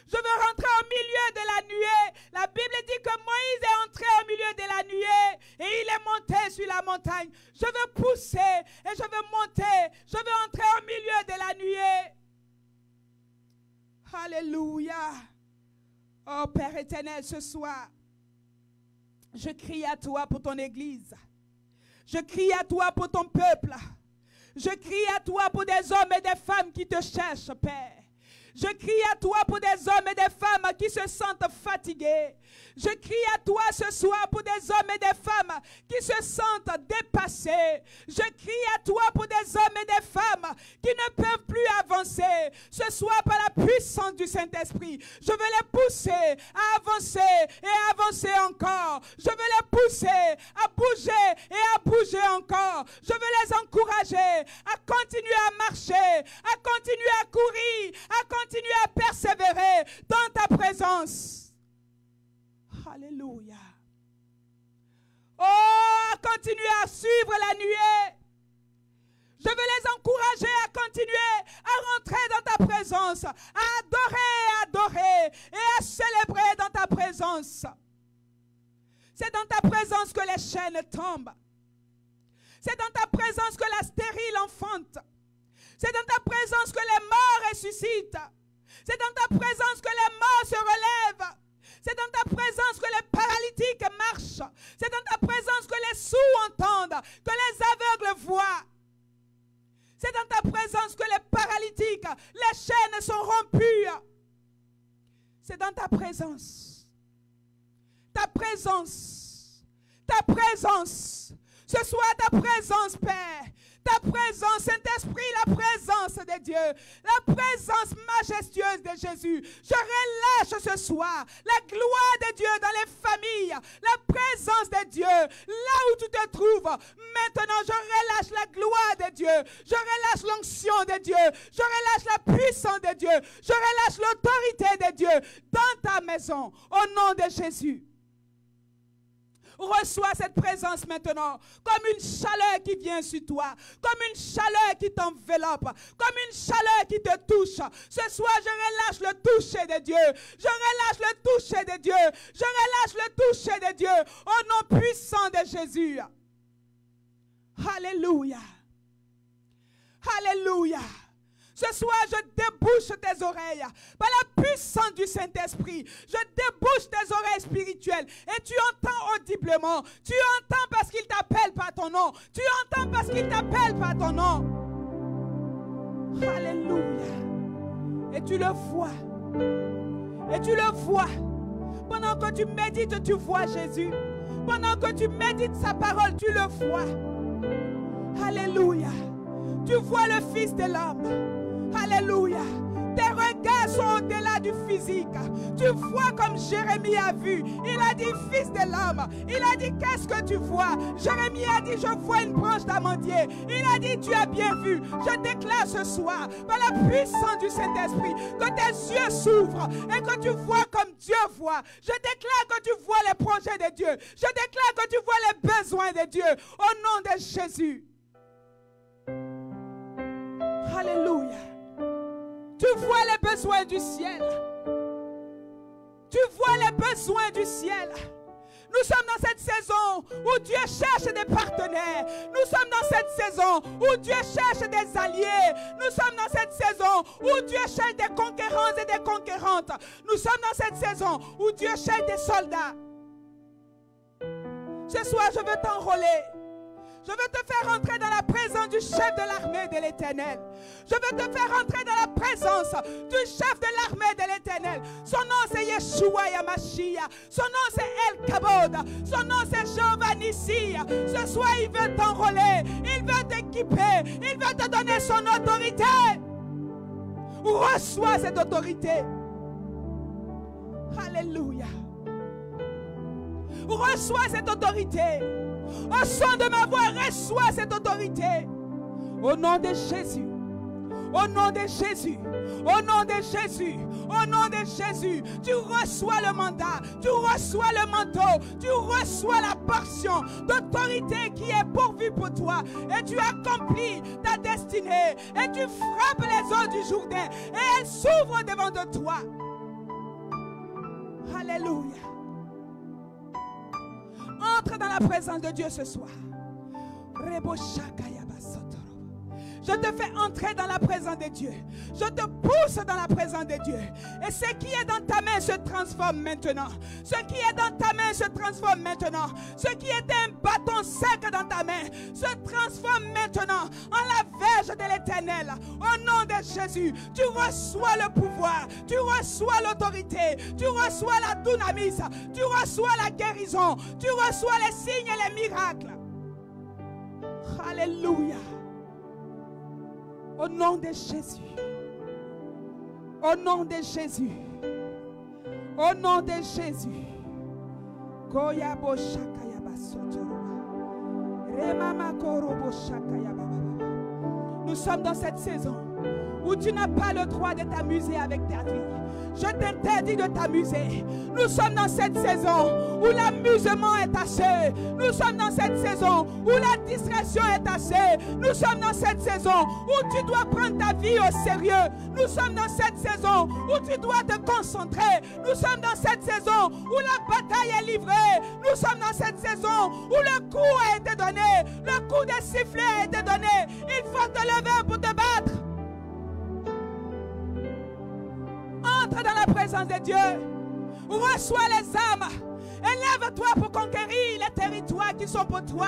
Speaker 4: Je veux rentrer au milieu de la nuée. La Bible dit que Moïse est entré au milieu de la nuée et il est monté sur la montagne. Je veux pousser et je veux monter. Je veux entrer au milieu de la nuée. Alléluia. Oh Père éternel, ce soir, je crie à toi pour ton Église. Je crie à toi pour ton peuple. Je crie à toi pour des hommes et des femmes qui te cherchent, Père. Je crie à toi pour des hommes et des femmes qui se sentent fatigués. Je crie à toi ce soir pour des hommes et des femmes qui se sentent dépassés. Je crie à toi pour des hommes et des femmes qui ne peuvent plus avancer. Ce soir, par la puissance du Saint-Esprit, je veux les pousser à avancer et à avancer encore. Je veux les pousser à bouger et à bouger encore. Je veux les encourager à continuer à marcher, à continuer à courir, à continuer à persévérer dans ta présence. Alléluia. Oh, continuer à suivre la nuée. Je veux les encourager à continuer à rentrer dans ta présence, à adorer et à célébrer dans ta présence. C'est dans ta présence que les chaînes tombent. C'est dans ta présence que la stérile enfante. C'est dans ta présence que les morts ressuscitent. C'est dans ta présence que les morts se relèvent. C'est dans ta présence que les paralytiques marchent. C'est dans ta présence que les sourds entendent, que les aveugles voient. C'est dans ta présence que les paralytiques, les chaînes sont rompues. C'est dans ta présence. Ta présence. Ta présence. Ce soit ta présence, Père. Ta présence, Saint-Esprit, la présence de Dieu, la présence majestueuse de Jésus. Je relâche ce soir la gloire de Dieu dans les familles, la présence de Dieu là où tu te trouves. Maintenant, je relâche la gloire de Dieu, je relâche l'onction de Dieu, je relâche la puissance de Dieu, je relâche l'autorité de Dieu dans ta maison, au nom de Jésus. Reçois cette présence maintenant, comme une chaleur qui vient sur toi, comme une chaleur qui t'enveloppe, comme une chaleur qui te touche. Ce soir, je relâche le toucher de Dieu. Je relâche le toucher de Dieu. Je relâche le toucher de Dieu au nom puissant de Jésus. Alléluia. Alléluia. Ce soir, je débouche tes oreilles par la puissance du Saint-Esprit. Je débouche tes oreilles spirituelles et tu entends audiblement. Tu entends parce qu'il t'appelle par ton nom. Tu entends parce qu'il t'appelle par ton nom. Alléluia. Et tu le vois. Et tu le vois. Pendant que tu médites, tu vois Jésus. Pendant que tu médites sa parole, tu le vois. Alléluia. Tu vois le Fils de l'homme. Alléluia. Tes regards sont au-delà du physique. Tu vois comme Jérémie a vu. Il a dit, Fils de l'homme. Il a dit, qu'est-ce que tu vois? Jérémie a dit, je vois une branche d'amandier. Il a dit, tu as bien vu. Je déclare ce soir, par la puissance du Saint-Esprit, que tes yeux s'ouvrent et que tu vois comme Dieu voit. Je déclare que tu vois les projets de Dieu. Je déclare que tu vois les besoins de Dieu. Au nom de Jésus. Alléluia. Tu vois les besoins du ciel. Tu vois les besoins du ciel. Nous sommes dans cette saison où Dieu cherche des partenaires. Nous sommes dans cette saison où Dieu cherche des alliés. Nous sommes dans cette saison où Dieu cherche des conquérants et des conquérantes. Nous sommes dans cette saison où Dieu cherche des soldats. Ce soir, je veux t'enrôler. Je veux te faire entrer dans la présence du chef de l'armée de l'Éternel. Je veux te faire entrer dans la présence du chef de l'armée de l'Éternel. Son nom c'est Yeshua Yamashia. Son nom c'est El Kabod. Son nom c'est Jéhovah Nissi. Ce soir il veut t'enrôler. Il veut t'équiper. Il veut te donner son autorité. Reçois cette autorité. Alléluia. Reçois cette autorité. Au son de ma voix, reçois cette autorité. Au nom de Jésus. Au nom de Jésus. Au nom de Jésus. Au nom de Jésus. Tu reçois le mandat. Tu reçois le manteau. Tu reçois la portion d'autorité qui est pourvue pour toi. Et tu accomplis ta destinée. Et tu frappes les eaux du Jourdain. Et elles s'ouvrent devant de toi. Alléluia. Entre dans la présence de Dieu ce soir. Je te fais entrer dans la présence de Dieu. Je te pousse dans la présence de Dieu. Et ce qui est dans ta main se transforme maintenant. Ce qui est dans ta main se transforme maintenant. Ce qui était un bâton sec dans ta main se transforme maintenant en la verge de l'Éternel. Au nom de Jésus, tu reçois le pouvoir. Tu reçois l'autorité. Tu reçois la dunamis. Tu reçois la guérison. Tu reçois les signes et les miracles. Alléluia. Au nom de Jésus. Au nom de Jésus. Au nom de Jésus. Nous sommes dans cette saison où tu n'as pas le droit de t'amuser avec ta vie. Je t'interdis de t'amuser. Nous sommes dans cette saison où l'amusement est assez. Nous sommes dans cette saison où la distraction est assez. Nous sommes dans cette saison où tu dois prendre ta vie au sérieux. Nous sommes dans cette saison où tu dois te concentrer. Nous sommes dans cette saison où la bataille est livrée. Nous sommes dans cette saison où le coup a été donné. Le coup de sifflet a été donné. Il faut te lever pour te battre. la présence de Dieu. Reçois les âmes. Élève-toi pour conquérir les territoires qui sont pour toi.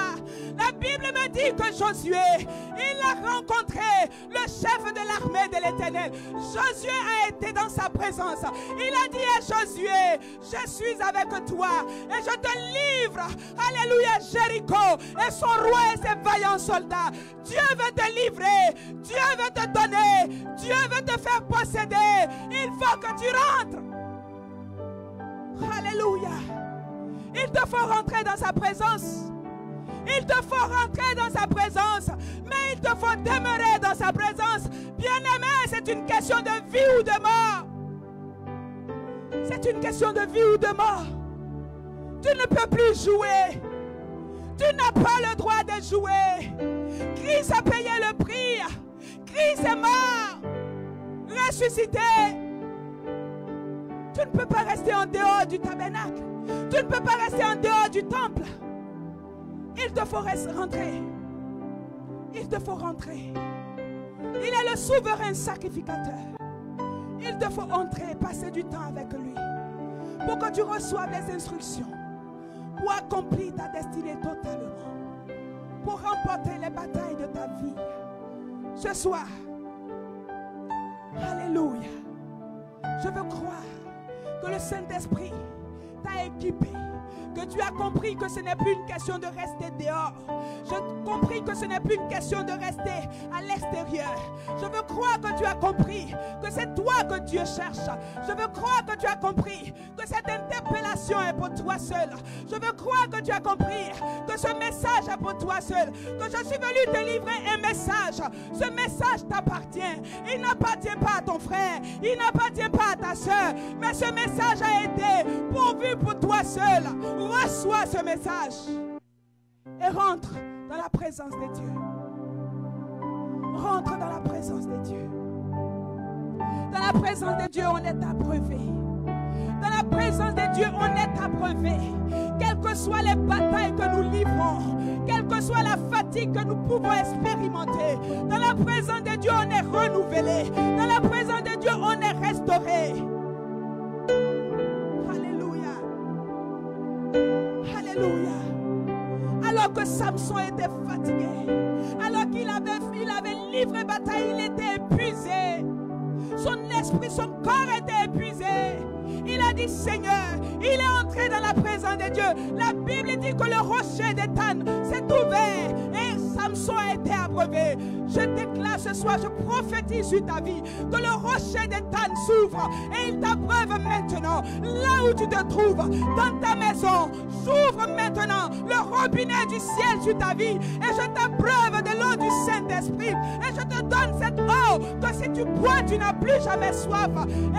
Speaker 4: La Bible me dit que Josué, il a rencontré le chef de l'armée de l'Éternel. Josué a été dans sa présence. Il a dit à Josué, je suis avec toi et je te livre, alléluia, Jéricho et son roi et ses vaillants soldats. Dieu veut te livrer, Dieu veut te donner, Dieu veut te faire posséder. Il faut que tu rentres. Alléluia. Il te faut rentrer dans sa présence. Il te faut rentrer dans sa présence. Mais il te faut demeurer dans sa présence. Bien-aimé, c'est une question de vie ou de mort. C'est une question de vie ou de mort. Tu ne peux plus jouer. Tu n'as pas le droit de jouer. Christ a payé le prix. Christ est mort, ressuscité. Tu ne peux pas rester en dehors du tabernacle. Tu ne peux pas rester en dehors du temple. Il te faut rentrer. Il te faut rentrer. Il est le souverain sacrificateur. Il te faut entrer, passer du temps avec lui. Pour que tu reçoives les instructions. Pour accomplir ta destinée totalement. Pour remporter les batailles de ta vie. Ce soir. Alléluia. Je veux croire que le Saint-Esprit t'a équipé, que tu as compris que ce n'est plus une question de rester dehors. J'ai compris que ce n'est plus une question de rester à l'extérieur. Je veux croire que tu as compris que c'est toi que Dieu cherche. Je veux croire que tu as compris que cette interpellation est pour toi seul. Je veux croire que tu as compris que ce message est pour toi seul. Que je suis venu te livrer un message. Ce message t'appartient. Il n'appartient pas à ton frère. Il n'appartient pas à ta soeur. Mais ce message a été pourvu pour toi seul. Reçois ce message et rentre dans la présence de Dieu. Rentre dans la présence de Dieu. Dans la présence de Dieu, on est approuvé. Dans la présence de Dieu, on est approuvé. Quelles que soient les batailles que nous livrons, quelle que soit la fatigue que nous pouvons expérimenter, dans la présence de Dieu, on est renouvelé. Dans la présence de Dieu, on est restauré. Alléluia. Alors que Samson était fatigué, alors qu'il avait livré bataille, il était épuisé. Son esprit, son corps était épuisé. Il a dit Seigneur, il est entré dans la présence de Dieu. La Bible dit que le rocher d'Étan s'est ouvert et Samson a été abreuvé. Je déclare ce soir, je prophétise sur ta vie que le rocher d'Étan s'ouvre et il t'abreuve maintenant. Là où tu te trouves, dans ta maison, s'ouvre maintenant le robinet du ciel sur ta vie et je t'abreuve de l'eau du Saint-Esprit et je te donne cette eau que si tu bois, tu n'as plus jamais soif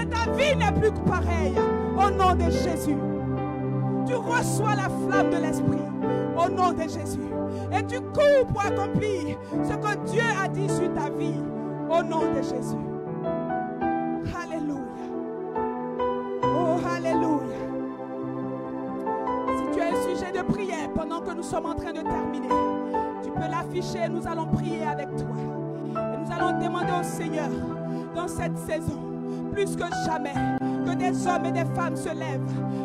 Speaker 4: et ta vie n'est plus pareille. Au nom de Jésus, tu reçois la flamme de l'Esprit au nom de Jésus et tu cours pour accomplir ce que Dieu a dit sur ta vie au nom de Jésus. Alléluia. Oh, alléluia. Si tu as un sujet de prière pendant que nous sommes en train de terminer, tu peux l'afficher, nous allons prier avec toi et nous allons demander au Seigneur dans cette saison plus que jamais que des hommes et des femmes se lèvent,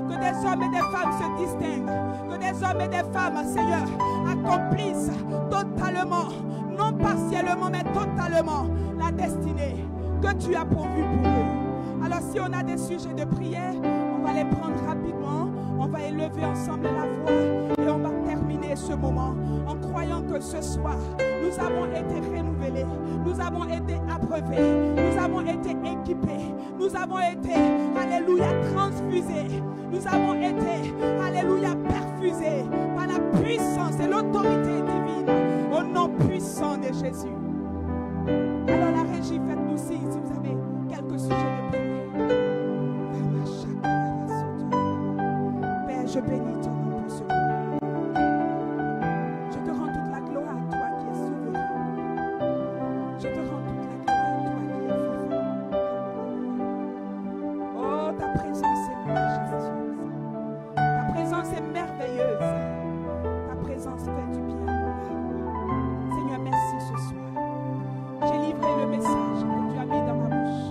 Speaker 4: que des hommes et des femmes se distinguent, que des hommes et des femmes, Seigneur, accomplissent totalement, non partiellement, mais totalement la destinée que tu as pourvue pour eux. Alors si on a des sujets de prière, on va les prendre rapidement, on va élever ensemble la voix et on va terminer ce moment en croyant que ce soir, nous avons été renouvelés, nous avons été approuvés, nous avons été équipés, nous avons été, alléluia, transfusés, nous avons été, alléluia, perfusés par la puissance et l'autorité divine au nom puissant de Jésus. Alors la régie, faites-nous signe si vous avez quelques sujets de prière. Père, je bénis ton nom pour ce moment. Je te rends toute la gloire à toi qui es souverain. Je te rends toute la gloire à toi qui es vivant. Oh, ta présence est majestueuse. Ta présence est merveilleuse. Ta présence fait du bien à mon âme. Seigneur, merci ce soir. J'ai livré le message que tu as mis dans ma bouche.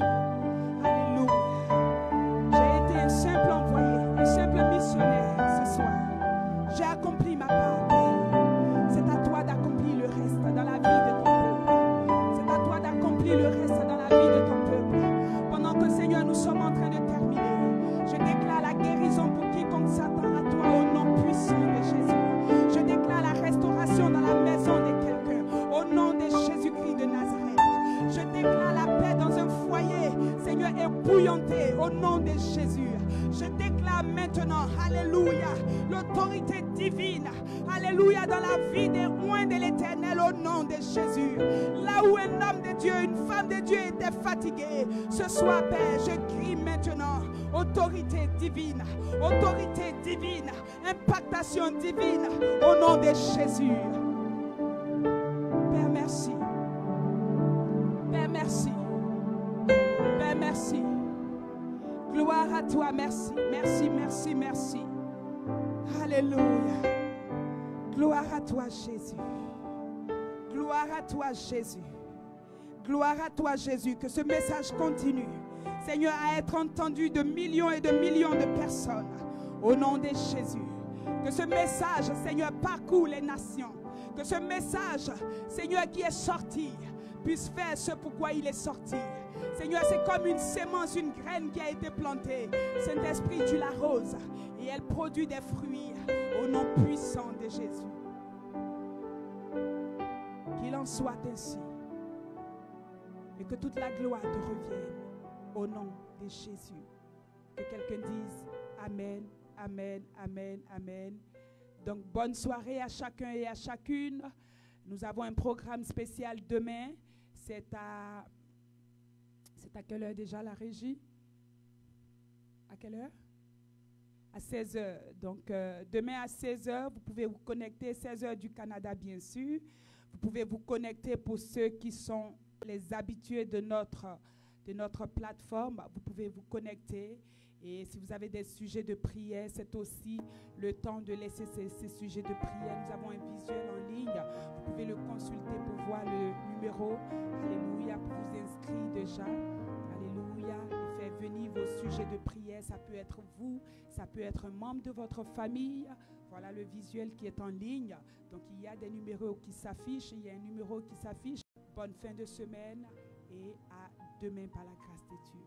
Speaker 4: dans la vie des oints de l'Éternel au nom de Jésus. Là où un homme de Dieu, une femme de Dieu était fatigué, ce soir, Père, je crie maintenant autorité divine, impactation divine au nom de Jésus. Père, merci. Père, merci. Père, merci. Gloire à toi, merci, merci, merci, merci. Alléluia. Gloire à toi, Jésus. Gloire à toi, Jésus. Gloire à toi, Jésus. Que ce message continue, Seigneur, à être entendu de millions et de millions de personnes. Au nom de Jésus. Que ce message, Seigneur, parcourt les nations. Que ce message, Seigneur, qui est sorti, puisse faire ce pourquoi il est sorti. Seigneur, c'est comme une sémence, une graine qui a été plantée. Saint-Esprit, tu l'arroses et elle produit des fruits au nom puissant de Jésus. Qu'il en soit ainsi et que toute la gloire te revienne au nom de Jésus. Que quelqu'un dise Amen, Amen, Amen, Amen. Donc, bonne soirée à chacun et à chacune. Nous avons un programme spécial demain. C'est à quelle heure déjà la régie? À quelle heure? À 16h. Donc, demain à 16h, vous pouvez vous connecter, 16h du Canada, bien sûr. Vous pouvez vous connecter pour ceux qui sont les habitués de notre plateforme. Vous pouvez vous connecter. Et si vous avez des sujets de prière, c'est aussi le temps de laisser ces sujets de prière. Nous avons un visuel en ligne. Vous pouvez le consulter pour voir le numéro. Alléluia, pour vous inscrire déjà. Alléluia, et faire venir vos sujets de prière. Ça peut être vous, ça peut être un membre de votre famille. Voilà le visuel qui est en ligne. Donc, il y a des numéros qui s'affichent. Il y a un numéro qui s'affiche. Bonne fin de semaine et à demain par la grâce de Dieu.